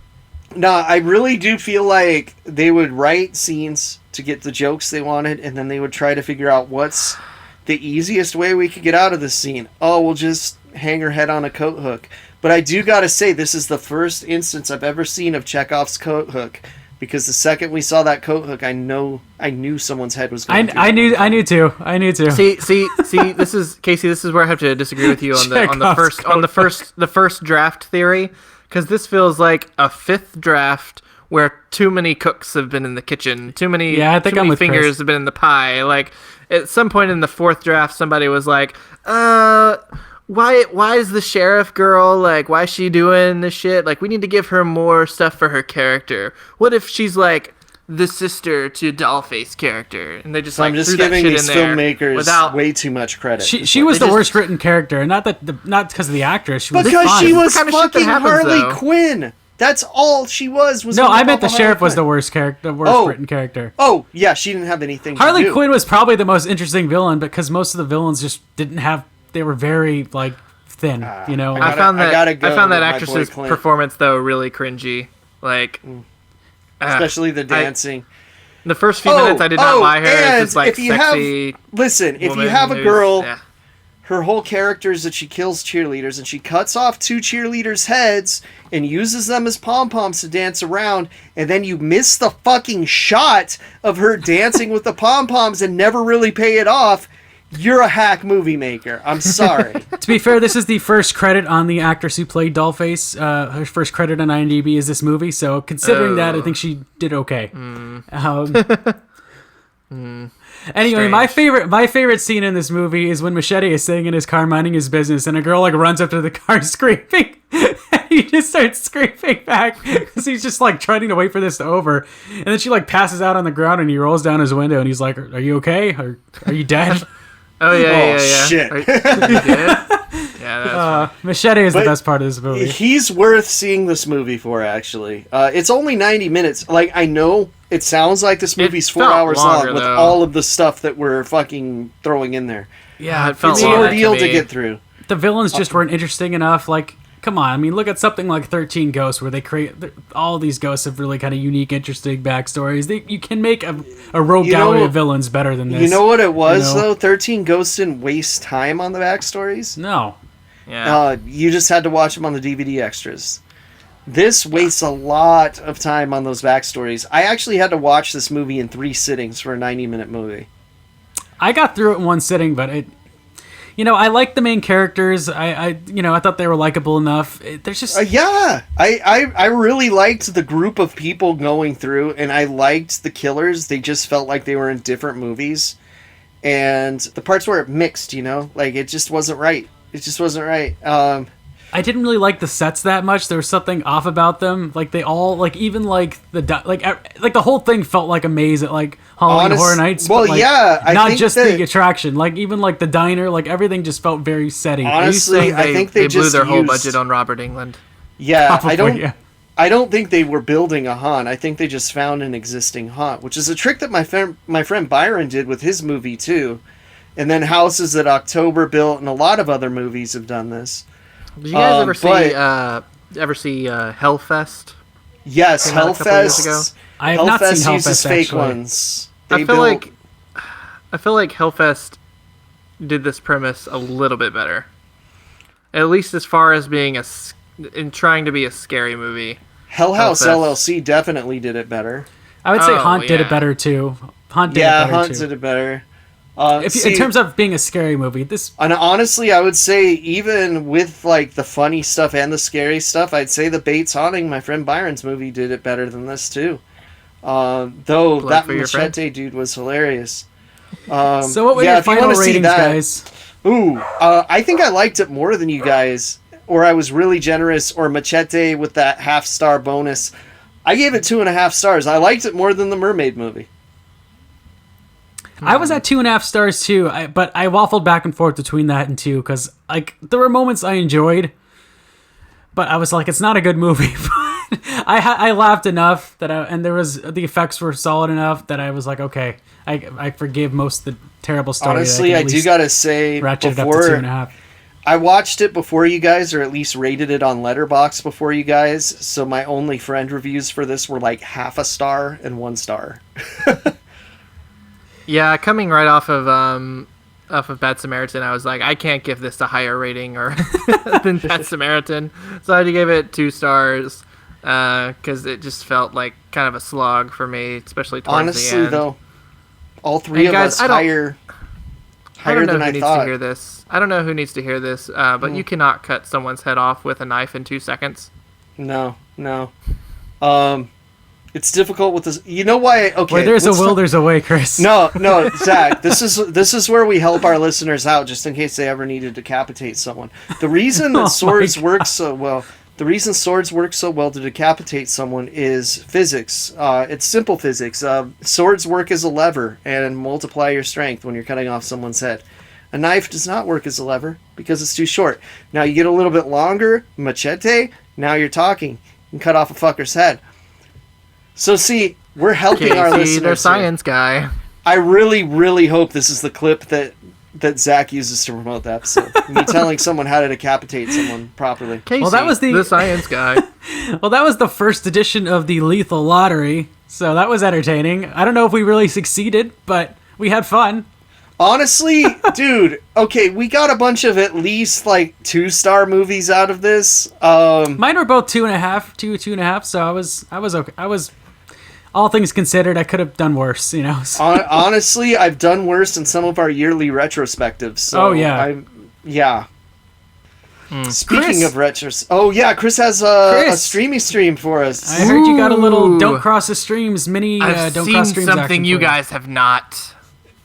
No, I really do feel like they would write scenes to get the jokes they wanted, and then they would try to figure out what's the easiest way we could get out of this scene. Oh, we'll just hang her head on a coat hook. But I do gotta say, this is the first instance I've ever seen of Chekhov's coat hook, because the second we saw that coat hook, I knew someone's head was going. I knew too. See, this is Casey. This is where I have to disagree with you on the first draft theory, because this feels like a fifth draft where too many cooks have been in the kitchen, too many fingers Kris. have been in the pie. Like at some point in the fourth draft, somebody was like, why is the sheriff girl, like, why is she doing this shit? Like, we need to give her more stuff for her character. What if she's like the sister to Dollface character? And they just I'm just giving these filmmakers way too much credit. She was the worst written character, not because of the actress. She was because fine. she was fucking Harley Quinn. That's all she was. No, I meant the sheriff was the worst written character. Oh, yeah, she didn't have anything Harley to do. Quinn was probably the most interesting villain, because most of the villains just didn't have. They were very like thin, I found that actress's performance though really cringy. Like, especially the dancing. The first few minutes, I did not buy her as this like sexy. If you have a girl, her whole character is that she kills cheerleaders, and she cuts off 2 cheerleaders' heads and uses them as pom-poms to dance around, and then you miss the fucking shot of her dancing with the pom-poms and never really pay it off. You're a hack movie maker. I'm sorry. To be fair, this is the first credit on the actress who played Dollface. Her first credit on IMDb is this movie, so considering that, I think she did okay. Anyway, my favorite scene in this movie is when Machete is sitting in his car minding his business, and a girl like runs up to the car screaming. He just starts screaming back because he's just like trying to wait for this to over, and then she like passes out on the ground, and he rolls down his window, and he's like, "Are you okay? Are you dead?" Oh yeah. Shit. Machete is the best part of this movie. He's worth seeing this movie for, actually. It's only 90 minutes. Like, I know it sounds like this movie's 4 hours long with all of the stuff that we're fucking throwing in there. Yeah, it felt it's an ordeal to get through. The villains just weren't interesting enough. Like, come on. I mean, look at something like 13 Ghosts, where they create all these ghosts have really kind of unique, interesting backstories. You can make a rogue gallery of villains better than this. You know what it was, though? 13 Ghosts didn't waste time on the backstories. No. Yeah. You just had to watch them on the DVD extras. This wastes a lot of time on those backstories. I actually had to watch this movie in 3 sittings for a 90-minute movie. I got through it in 1 sitting, but it... I like the main characters. I thought they were likable enough. There's just I really liked the group of people going through, and I liked the killers. They just felt like they were in different movies, and the parts where it mixed, like it just wasn't right. It just wasn't right. I didn't really like the sets that much. There was something off about them. Like they all, like even like the whole thing felt like a maze at like Halloween Horror Nights. Well, but, like, yeah, I not think just that, the attraction. Like even like the diner, like everything just felt very setty. Honestly, I think they blew just their whole used- budget on Robert Englund. Yeah, Probably, I don't think they were building a haunt. I think they just found an existing haunt, which is a trick that my friend Byron did with his movie too. And then Houses that October built, and a lot of other movies have done this. Did you guys ever see Hellfest? Yes, Came out a couple years ago? Hellfest. I have not seen Hellfest, uses fake actually. ones. I feel like Hellfest did this premise a little bit better. At least as far as being in trying to be a scary movie. Hell House Hellfest. LLC definitely did it better. I would say Oh, Haunt did yeah. it better too. Haunt did it Yeah, better Hunt too. did it better. In terms of being a scary movie, this And honestly, I would say even with like the funny stuff and the scary stuff, I'd say the Bates Haunting, my friend Byron's movie, did it better than this too. Though Blood that for your Machete dude was hilarious. So what were yeah, your if you final wanna see ratings, that- guys? Ooh, I think I liked it more than you guys, or I was really generous, or Machete with that half-star bonus. I gave it 2.5 stars. I liked it more than the Mermaid movie. I was at 2.5 stars too, but I waffled back and forth between that and 2 because like there were moments I enjoyed, but I was like, it's not a good movie. I laughed enough and there was the effects were solid enough that I was like, okay, I forgive most of the terrible story. Honestly, I do gotta say, ratchet it up to before 2.5. I watched it before you guys, or at least rated it on Letterboxd before you guys. So my only friend reviews for this were like 0.5 star and 1 star. Yeah, coming right off of Bad Samaritan, I was like, I can't give this a higher rating than Bad Samaritan, so I had to give it 2 stars because it just felt like kind of a slog for me, especially towards Honestly, the end. though, all three of guys, us I don't higher know than who I needs thought. to hear this. I don't know who needs to hear this, but you cannot cut someone's head off with a knife in 2 seconds. No. It's difficult with this. You know why? Okay, Where there's a will, there's a way, Chris. No, Zach. This is where we help our listeners out, just in case they ever need to decapitate someone. The reason that swords work so well. The reason swords work so well to decapitate someone is physics. It's simple physics. Swords work as a lever and multiply your strength when you're cutting off someone's head. A knife does not work as a lever because it's too short. Now you get a little bit longer, machete, now you're talking. You can cut off a fucker's head. So see, we're helping our listeners. Their science guy. I really, really hope this is the clip that Zach uses to promote the episode. Me telling someone how to decapitate someone properly. Casey, Well, that was the science guy. Well, that was the first edition of the Lethal Lottery, so that was entertaining. I don't know if we really succeeded, but we had fun. Honestly, dude, okay, we got a bunch of at least like 2-star movies out of this. Mine were both 2.5. So I was okay. All things considered, I could have done worse, you know. So. Honestly, I've done worse in some of our yearly retrospectives. So Oh, yeah. Yeah. Speaking Chris. of retros, oh yeah, Chris has a streamy stream for us. I heard you got a little Ooh. Don't Cross the Streams mini. I've Don't seen Cross Streams something action you for guys have not.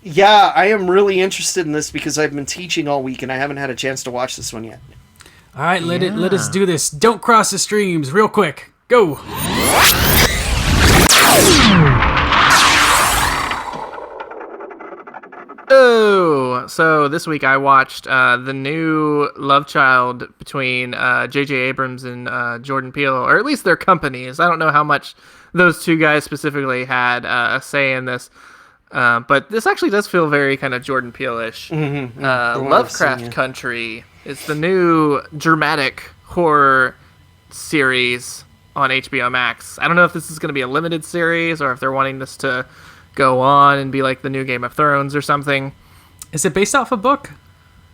Yeah, I am really interested in this because I've been teaching all week and I haven't had a chance to watch this one yet. All right, let us do this. Don't Cross the Streams, real quick. Go. Oh, so this week I watched the new love child between J.J. Abrams and Jordan Peele, or at least their companies. I don't know how much those two guys specifically had a say in this, but this actually does feel very kind of Jordan Peele-ish. Lovecraft Country is the new dramatic horror series on HBO Max. I don't know if this is going to be a limited series or if they're wanting this to go on and be like the new Game of Thrones or something. Is it based off a book?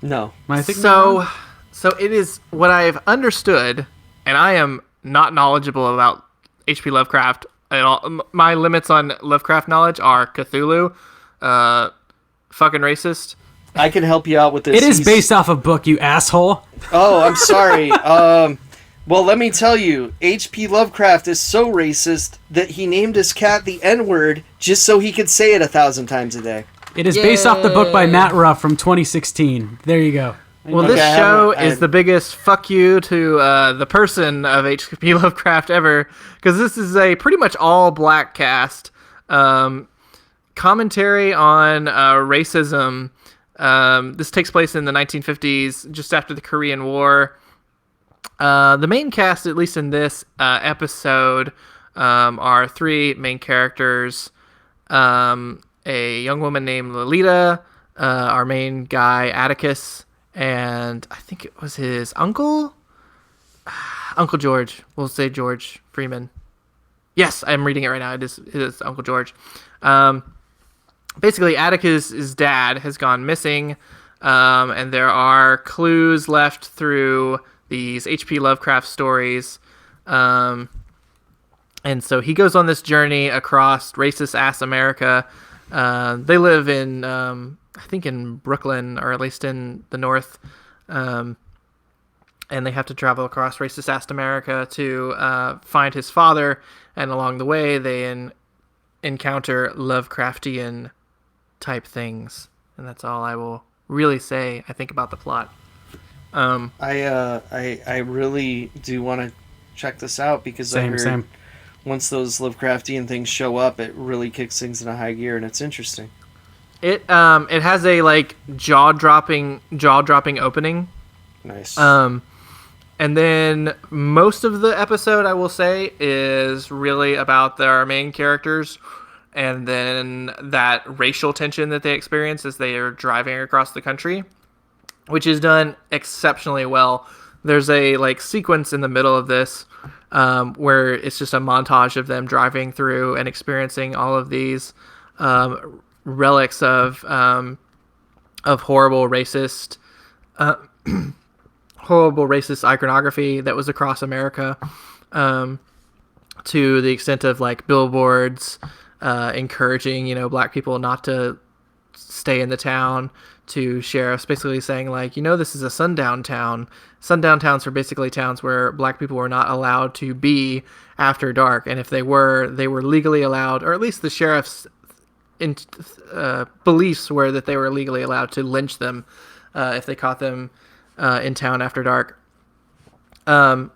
No. Am I thinking So it is what I've understood, and I am not knowledgeable about H.P. Lovecraft at all. My limits on Lovecraft knowledge are Cthulhu, fucking racist. I can help you out with this. It is based off a book, you asshole. Oh, I'm sorry. Well, let me tell you, H.P. Lovecraft is so racist that he named his cat the N-word just so he could say it 1,000 times a day. It is based off the book by Matt Ruff from 2016. There you go. Well, this show is the biggest fuck you to the person of H.P. Lovecraft ever, because this is a pretty much all black cast. Commentary on racism. This takes place in the 1950s, just after the Korean War. The main cast, at least in this episode, are three main characters. A young woman named Lolita, our main guy, Atticus, and I think it was his uncle? Uncle George. We'll say George Freeman. Yes, I'm reading it right now. It is Uncle George. Basically, Atticus' dad has gone missing, and there are clues left through these H.P. Lovecraft stories. And so he goes on this journey across racist-ass America. They live in, I think in Brooklyn, or at least in the north. And they have to travel across racist-ass America to find his father. And along the way, they encounter Lovecraftian type things. And that's all I will really say, I think, about the plot. I really do want to check this out, because I heard once those Lovecraftian things show up, it really kicks things in a high gear, and it's interesting. It has a like jaw-dropping opening. Nice. And then most of the episode, I will say, is really about their main characters, and then that racial tension that they experience as they are driving across the country, which is done exceptionally well. There's a like sequence in the middle of this where it's just a montage of them driving through and experiencing all of these relics of horrible racist iconography that was across America, to the extent of like billboards encouraging black people not to stay in the town, to sheriffs basically saying like, this is a sundown town. Sundown towns are basically towns where black people were not allowed to be after dark, and if they were legally allowed, or at least the sheriff's beliefs were that they were legally allowed to lynch them if they caught them in town after dark. And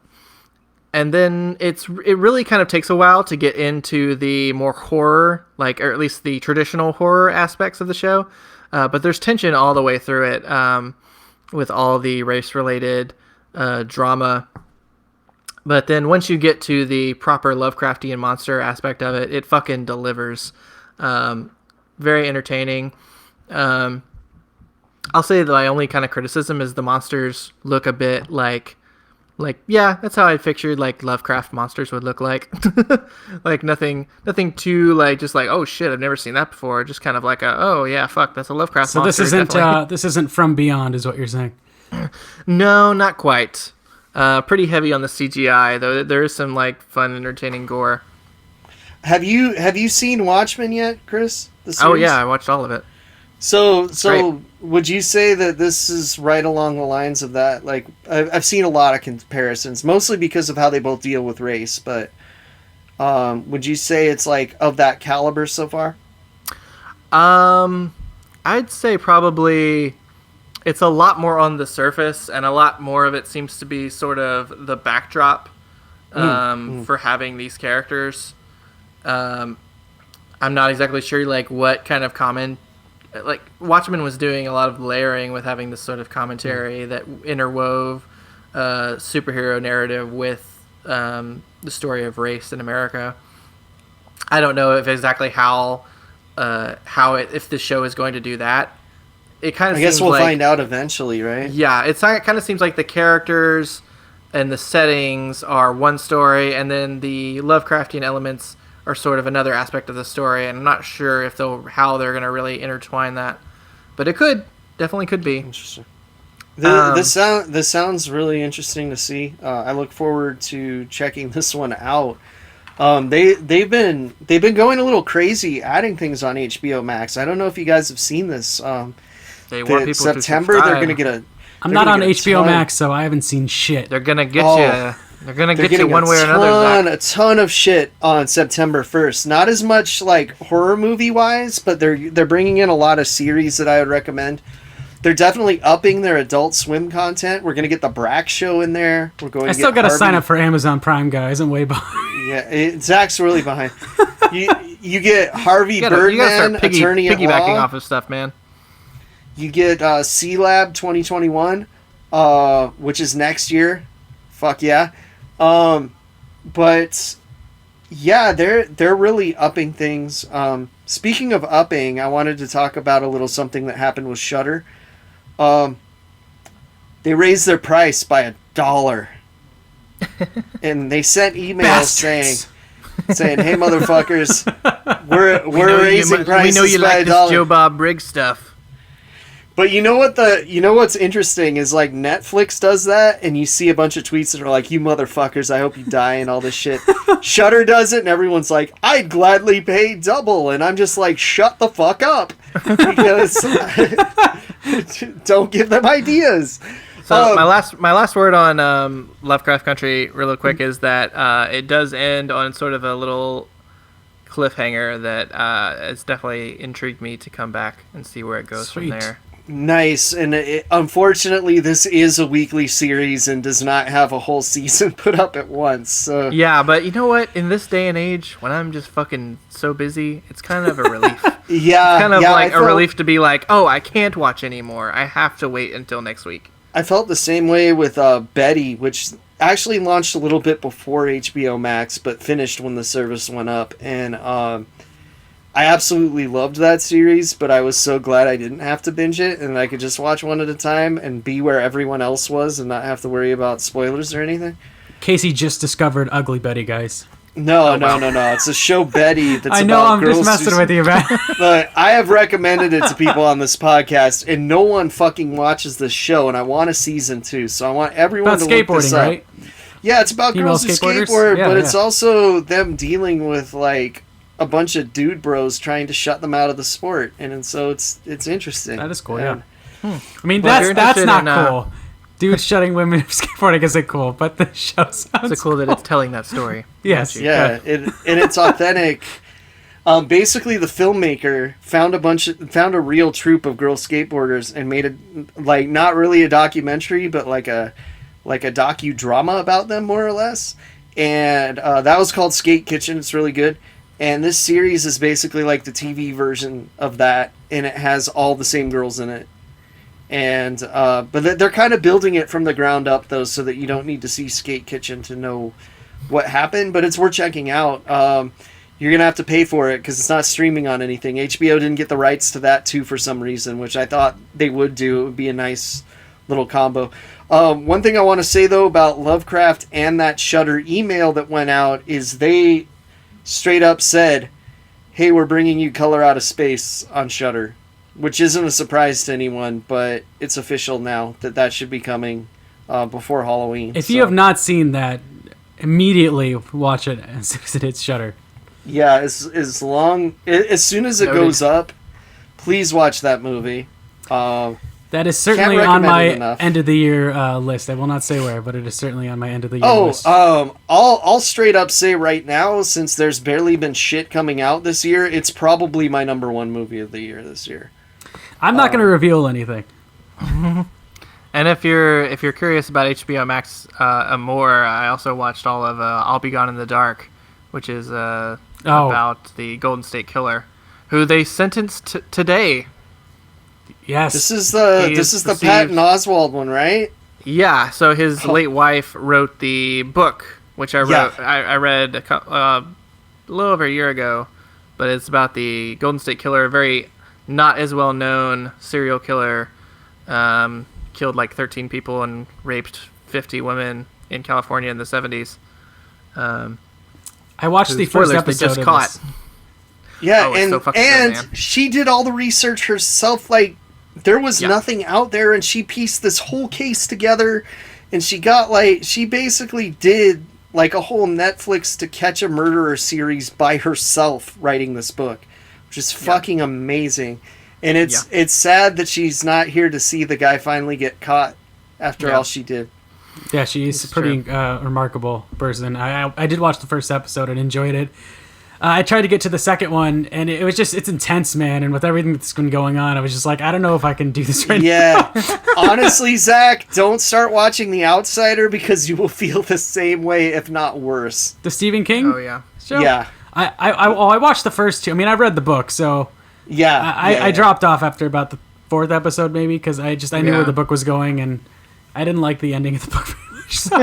then it really kind of takes a while to get into the more horror, or at least the traditional horror aspects of the show. But there's tension all the way through it, with all the race-related drama. But then once you get to the proper Lovecraftian monster aspect of it, it fucking delivers. Very entertaining. I'll say that my only kind of criticism is the monsters look a bit like yeah, that's how I pictured like Lovecraft monsters would look like. Like nothing too just oh shit, I've never seen that before. Just kind of like oh yeah, fuck, that's a Lovecraft monster. So this isn't From Beyond, is what you're saying? No, not quite. Pretty heavy on the CGI, though. There is some fun, entertaining gore. Have you seen Watchmen yet, Kris? Oh yeah, I watched all of it. So would you say that this is right along the lines of that? Like, I've seen a lot of comparisons, mostly because of how they both deal with race, but would you say it's of that caliber so far? I'd say probably it's a lot more on the surface, and a lot more of it seems to be sort of the backdrop for having these characters. I'm not exactly sure what kind of comment. Watchmen was doing a lot of layering with having this sort of commentary that interwove superhero narrative with the story of race in America. I don't know if if the show is going to do that. It kind of. I guess we'll find out eventually, right? Yeah, it kind of seems like the characters and the settings are one story, and then the Lovecraftian elements are sort of another aspect of the story, and I'm not sure how they're going to really intertwine that, but it definitely could be. Interesting. This sounds really interesting to see. I look forward to checking this one out. They've been going a little crazy adding things on HBO Max. I don't know if you guys have seen this. They want people September to they're going to get a. I'm not on HBO Max, so I haven't seen shit. They're gonna get you. They're gonna get you one way or another. A ton of shit on September 1st. Not as much horror movie wise, but they're bringing in a lot of series that I would recommend. they're definitely upping their Adult Swim content. We're gonna get the Brack Show in there. We're going. I still got to sign up for Amazon Prime, guys. I'm way behind. Yeah, Zach's really behind. You get Harvey Birdman, you gotta start attorney at piggybacking law. off of stuff, man. You get C-Lab 2021, which is next year. Fuck yeah. But yeah, they're really upping things. Speaking of upping, I wanted to talk about a little something that happened with Shudder. They raised their price by $1. And they sent emails saying, "Hey motherfuckers, we're raising prices We know you by like $1." this Joe Bob Briggs stuff. But you know what's interesting is like Netflix does that, and you see a bunch of tweets that are like, "You motherfuckers, I hope you die," and all this shit. Shudder does it, and everyone's like, "I'd gladly pay double," and I'm just like, "Shut the fuck up," because don't give them ideas. So my last word on Lovecraft Country, real quick, is that it does end on sort of a little cliffhanger that has definitely intrigued me to come back and see where it goes from there. Nice, and unfortunately, this is a weekly series and does not have a whole season put up at once. So. Yeah, but you know what? In this day and age, when I'm just fucking so busy, it's kind of a relief. Yeah, it's kind of like a relief to be like, oh, I can't watch anymore. I have to wait until next week. I felt the same way with Betty, which actually launched a little bit before HBO Max, but finished when the service went up, and I absolutely loved that series, but I was so glad I didn't have to binge it, and I could just watch one at a time and be where everyone else was and not have to worry about spoilers or anything. Casey just discovered Ugly Betty, guys. No. It's a show, Betty, that's I know, about I'm girls just messing with you, man. Look, I have recommended it to people on this podcast, and no one fucking watches this show, and I want a season 2, so I want everyone About to look this skateboarding, up. right? Yeah, it's about Female girls who skateboarders? skateboard, Yeah, but yeah. it's also them dealing with, like, a bunch of dude bros trying to shut them out of the sport, and so it's interesting. That is cool, And- I mean, Well, if you're that's interested not in, cool. Dudes shutting women up skateboarding isn't cool, but the show sounds It's so cool that it's telling that story. Yes. Yeah, and it's authentic. Basically, the filmmaker found a real troupe of girl skateboarders and made it like not really a documentary, but like a docudrama about them, more or less. And that was called Skate Kitchen. It's really good. And this series is basically like the TV version of that, and it has all the same girls in it. And but they're kind of building it from the ground up, though, so that you don't need to see Skate Kitchen to know what happened. But it's worth checking out. You're gonna have to pay for it because it's not streaming on anything. HBO didn't get the rights to that too for some reason, which I thought they would do. It would be a nice little combo. One thing I want to say though about Lovecraft and that Shudder email that went out is they straight up said, "Hey, we're bringing you Color Out of Space on Shudder." Which isn't a surprise to anyone, but it's official now that should be coming before Halloween. If you have not seen that, immediately watch it as soon as it hits Shudder. Yeah, as soon as it Noted. goes up, please watch that movie. That is certainly Can't on recommend it my enough. end of the year list. I will not say where, but it is certainly on my end of the year list. I'll straight up say right now, since there's barely been shit coming out this year, it's probably my number 1 movie of the year this year. I'm not going to reveal anything. And if you're curious about HBO Max more, I also watched all of I'll Be Gone in the Dark, which is about the Golden State Killer, who they sentenced today. Yes. This is the Patton Oswalt one, right? Yeah. So his late wife wrote the book, which I wrote. Yeah. I read a little over a year ago, but it's about the Golden State Killer, a very not as well known serial killer. Killed like 13 people and raped 50 women in California in the 70s. I watched the first Spoilers, they episode just of caught. this. Yeah, Oh, it's so fucking good, and man. she did all the research herself. Like, there was Yeah. nothing out there, and she pieced this whole case together, and she basically did like a whole Netflix To Catch a Murderer series by herself writing this book, which is fucking amazing. And it's sad that she's not here to see the guy finally get caught after all she did. Yeah, she's a pretty remarkable person. I did watch the first episode and enjoyed it. I tried to get to the second one, and it was just, it's intense, man. And with everything that's been going on, I was just like, I don't know if I can do this right now. Yeah. Honestly, Zach, don't start watching The Outsider because you will feel the same way, if not worse. The Stephen King Oh yeah. show? Yeah. I watched the first two. I mean, I read the book, so Yeah. I dropped off after about the fourth episode, maybe, because I knew where the book was going, and I didn't like the ending of the book very much. So.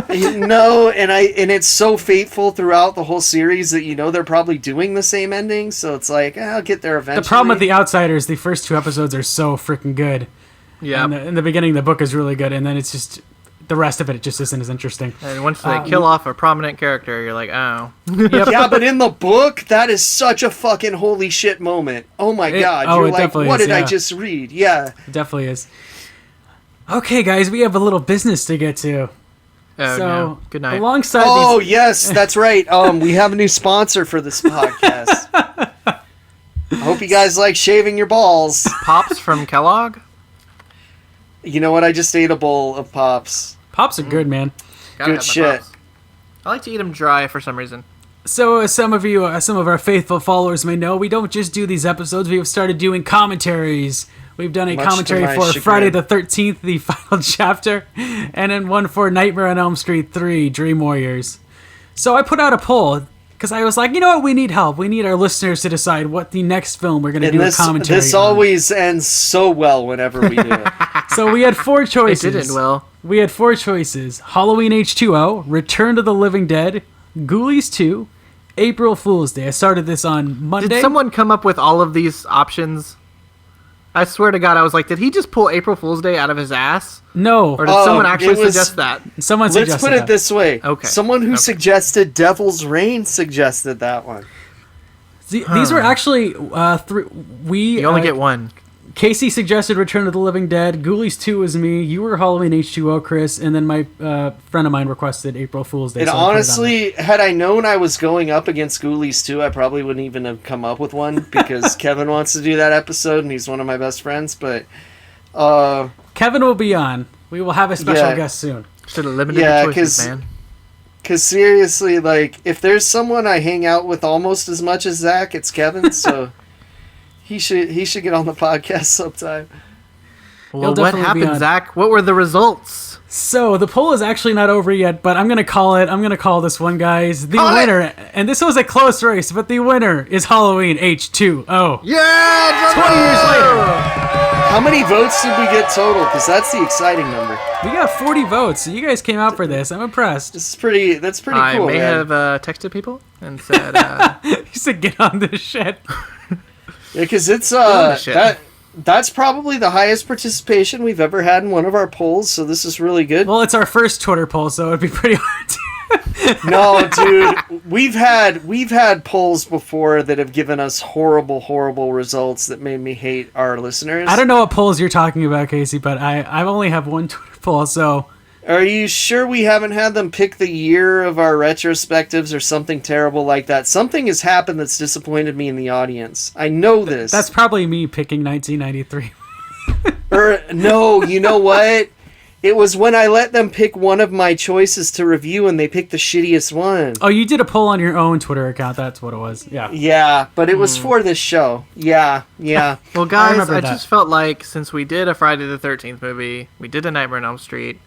No, and it's so fateful throughout the whole series that they're probably doing the same ending, so it's like, I'll get there eventually. The problem with The Outsiders, the first two episodes are so freaking good. Yeah. In the beginning, the book is really good, and then it's just, the rest of it just isn't as interesting. And once they kill off a prominent character, you're like, oh. Yep. Yeah, but in the book, that is such a fucking holy shit moment. Oh my god, you're it like, definitely what is, did I yeah. just read? Yeah. It definitely is. Okay, guys, we have a little business to get to. Oh, So, no. Good night. alongside Oh, these... yes, that's right. We have a new sponsor for this podcast. I hope you guys like shaving your balls. Pops from Kellogg? You know what? I just ate a bowl of Pops. Pops are good, man. Gotta Good have my shit. Pops. I like to eat them dry for some reason. So, as some of our faithful followers may know, we don't just do these episodes, we have started doing commentaries. We've done a Much commentary to my for chagrin. Friday the 13th, the final chapter, and then one for Nightmare on Elm Street 3, Dream Warriors. So I put out a poll, because I was like, you know what, we need help. We need our listeners to decide what the next film we're going to And do a this commentary on. always ends so well whenever we do it. So we had four It choices. didn't well. We had four choices. Halloween H2O, Return to the Living Dead, Ghoulies 2, April Fool's Day. I started this on Monday. Did someone come up with all of these options? I swear to God, I was like, did he just pull April Fool's Day out of his ass? No. Or did someone actually it was- suggest that? Someone Let's suggested put it that. this way. Okay. Someone who Okay. suggested Devil's Reign suggested that one. These were actually three. You only get one. Casey suggested Return of the Living Dead. Ghoulies 2 was me. You were Halloween H2O, Chris, and then my friend of mine requested April Fool's Day. And so I put it on honestly, had I known I was going up against Ghoulies 2, I probably wouldn't even have come up with one because Kevin wants to do that episode and he's one of my best friends. But there. Kevin will be on. We will have a special Yeah. guest soon. Should have limited Yeah, the choices, 'cause- man. Because seriously, like, if there's someone I hang out with almost as much as Zach, it's Kevin. So he should get on the podcast sometime. Well, what definitely be happened, on. Zach? What were the results? So the poll is actually not over yet, but I'm gonna call it. I'm gonna call this one, guys. The winner, and this was a close race, but the winner is Halloween H2O. Yeah! 20 years later. How many votes did we get total? Because that's the exciting number. We got 40 votes. So you guys came out for this. I'm impressed. That's pretty I cool, may man. have texted people and said, You said get on this shit. Because it's the shit. that's probably the highest participation we've ever had in one of our polls. So this is really good. Well, it's our first Twitter poll, so it'd be pretty hard to... No, dude, we've had polls before that have given us horrible results that made me hate our listeners. I don't know what polls you're talking about, Casey, but I only have one Twitter poll, so... Are you sure we haven't had them pick the year of our retrospectives or something terrible like that? Something has happened that's disappointed me in the audience. I know this. That's probably me picking 1993. Or no, you know what? It was when I let them pick one of my choices to review and they picked the shittiest one. Oh, you did a poll on your own Twitter account. That's what it was. Yeah. Yeah, but it was for this show. Yeah. well, guys, remember I that. just felt like since we did a Friday the 13th movie, we did a Nightmare on Elm Street,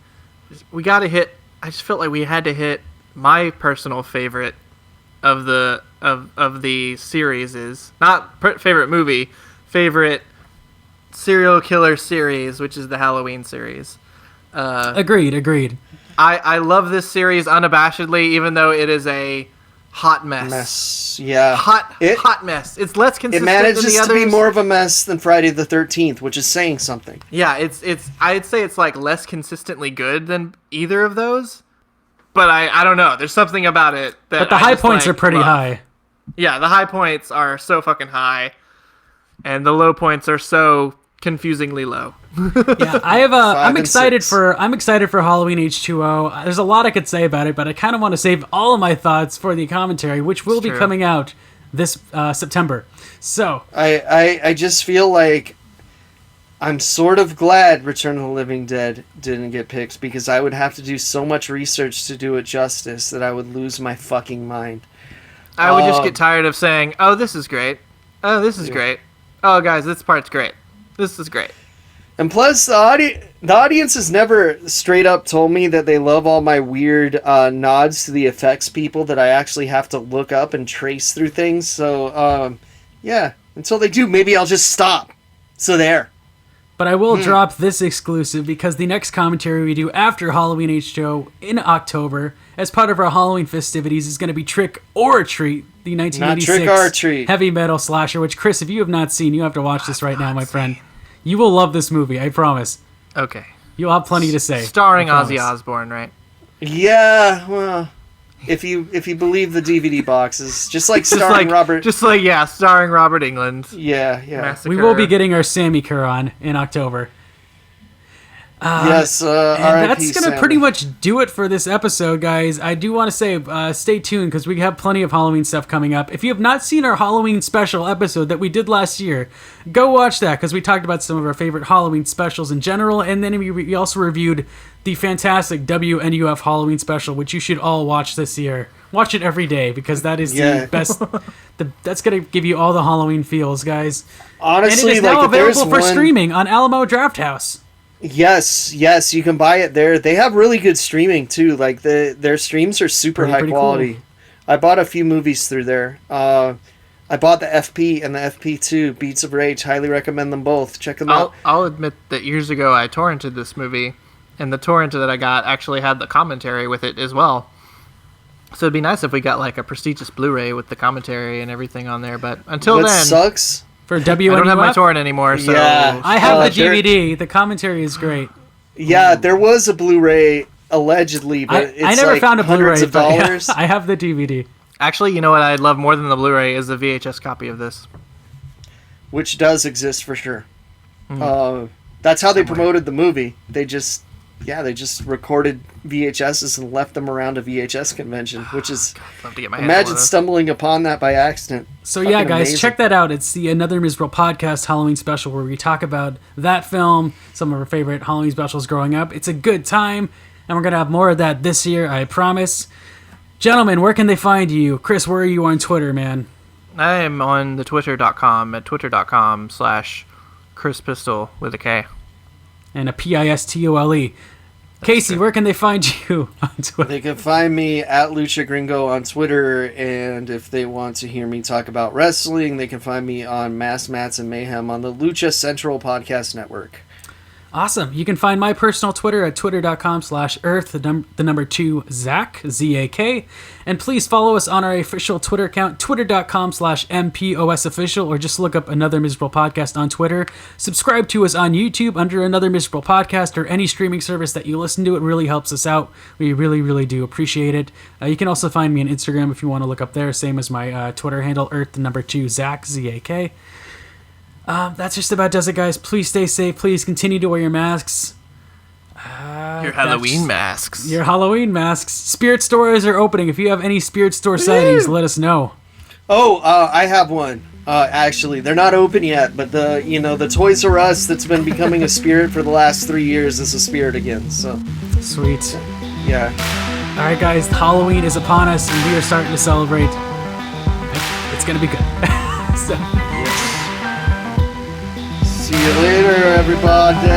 we got to hit, I just felt like we had to hit my personal favorite of the series is, not favorite movie, favorite serial killer series, which is the Halloween series. Agreed. I love this series unabashedly, even though it is a hot mess. Yeah. Hot mess. It's less It consistent manages than the to others. be more of a mess than Friday the 13th, which is saying something. Yeah, it's I'd say it's like less consistently good than either of those. But I don't know. There's something about it that But the I high just, points like, are pretty love. high. Yeah, the high points are so fucking high, and the low points are so confusingly low. Yeah, I have I'm and excited 6. for Halloween H2O. There's a lot I could say about it, but I kind of want to save all of my thoughts for the commentary, which will be true. coming out this September. So, I just feel like I'm sort of glad Return of the Living Dead didn't get picked because I would have to do so much research to do it justice that I would lose my fucking mind. I would just get tired of saying, "Oh, this is great. Oh, this is great. Oh, guys, this part's great. This is great." And plus, the audience has never straight up told me that they love all my weird nods to the effects people that I actually have to look up and trace through things. So, yeah, until they do, maybe I'll just stop. So there. But I will drop this exclusive because the next commentary we do after Halloween H Show in October, as part of our Halloween festivities, is going to be Trick or Treat, the 1986 Not Trick or Treat. heavy metal slasher, which, Chris, if you have not seen, you have to watch this right now, my friend. You will love this movie, I promise. Okay. You'll have plenty to say. Starring I Ozzy promise. Osbourne, right? Yeah, well, if you believe the DVD boxes, just like starring Robert. Starring Robert Englund. Yeah. Massacre. We will be getting our Sammy Cur on in October. Yes, And R.I.P. that's going to Sammy. pretty much do it for this episode, guys. I do want to say, stay tuned because we have plenty of Halloween stuff coming up. If you have not seen our Halloween special episode that we did last year, go watch that because we talked about some of our favorite Halloween specials in general, and then we also reviewed the fantastic WNUF Halloween special, which you should all watch this year. Watch it every day because that is the best. That's going to give you all the Halloween feels, guys. Honestly, and it is like now if there's available for one... streaming on Alamo Drafthouse. Yes, you can buy it there. They have really good streaming too. Like their streams are super high quality. Cool. I bought a few movies through there. I bought the FP and the FP2, Beats of Rage. Highly recommend them both. Check them out. I'll admit that years ago I torrented this movie, and the torrent that I got actually had the commentary with it as well. So it'd be nice if we got like a prestigious Blu-ray with the commentary and everything on there. But until What then, sucks? For WNUF? I don't have my torrent anymore. So Yeah. I have the there- DVD. The commentary is great. Yeah, there was a Blu-ray allegedly, but it's I never like found a hundreds Blu-ray, of but dollars. I have the DVD. actually, you know what I'd love more than the Blu-ray is the VHS copy of this. Which does exist for sure. That's how they promoted the movie. They just recorded VHSs and left them around a VHS convention, which is I'd love to get my hands on imagine those. stumbling upon that by accident. So yeah, Fucking guys, amazing. check that out. It's the Another Miserable Podcast Halloween special where we talk about that film, some of our favorite Halloween specials growing up. It's a good time, and we're going to have more of that this year, I promise. Gentlemen, where can they find you? Chris, where are you on Twitter, man? I am on the twitter.com at twitter.com/Kris Pistole with a K. And a Pistole. Casey, where can they find you on Twitter? They can find me at Lucha Gringo on Twitter, and if they want to hear me talk about wrestling, they can find me on Mass Mats and Mayhem on the Lucha Central Podcast Network. Awesome. You can find my personal Twitter at twitter.com/earth, the number 2, Zach, Z-A-K. And please follow us on our official Twitter account, twitter.com/MPOSofficial, or just look up Another Miserable Podcast on Twitter. Subscribe to us on YouTube under Another Miserable Podcast or any streaming service that you listen to. It really helps us out. We really, really do appreciate it. You can also find me on Instagram if you want to look up there, same as my Twitter handle, earth, the number 2, Zach, Z-A-K. That's just about does it, guys. Please stay safe. Please continue to wear your masks. Your Halloween masks. Your Halloween masks. Spirit stores are opening. If you have any spirit store sightings, let us know. Oh, I have one. Actually, they're not open yet, but the Toys R Us that's been becoming a spirit for the last 3 years is a spirit again. So, Sweet. yeah. All right, guys. Halloween is upon us, and we are starting to celebrate. It's gonna be good. So. See you later, everybody.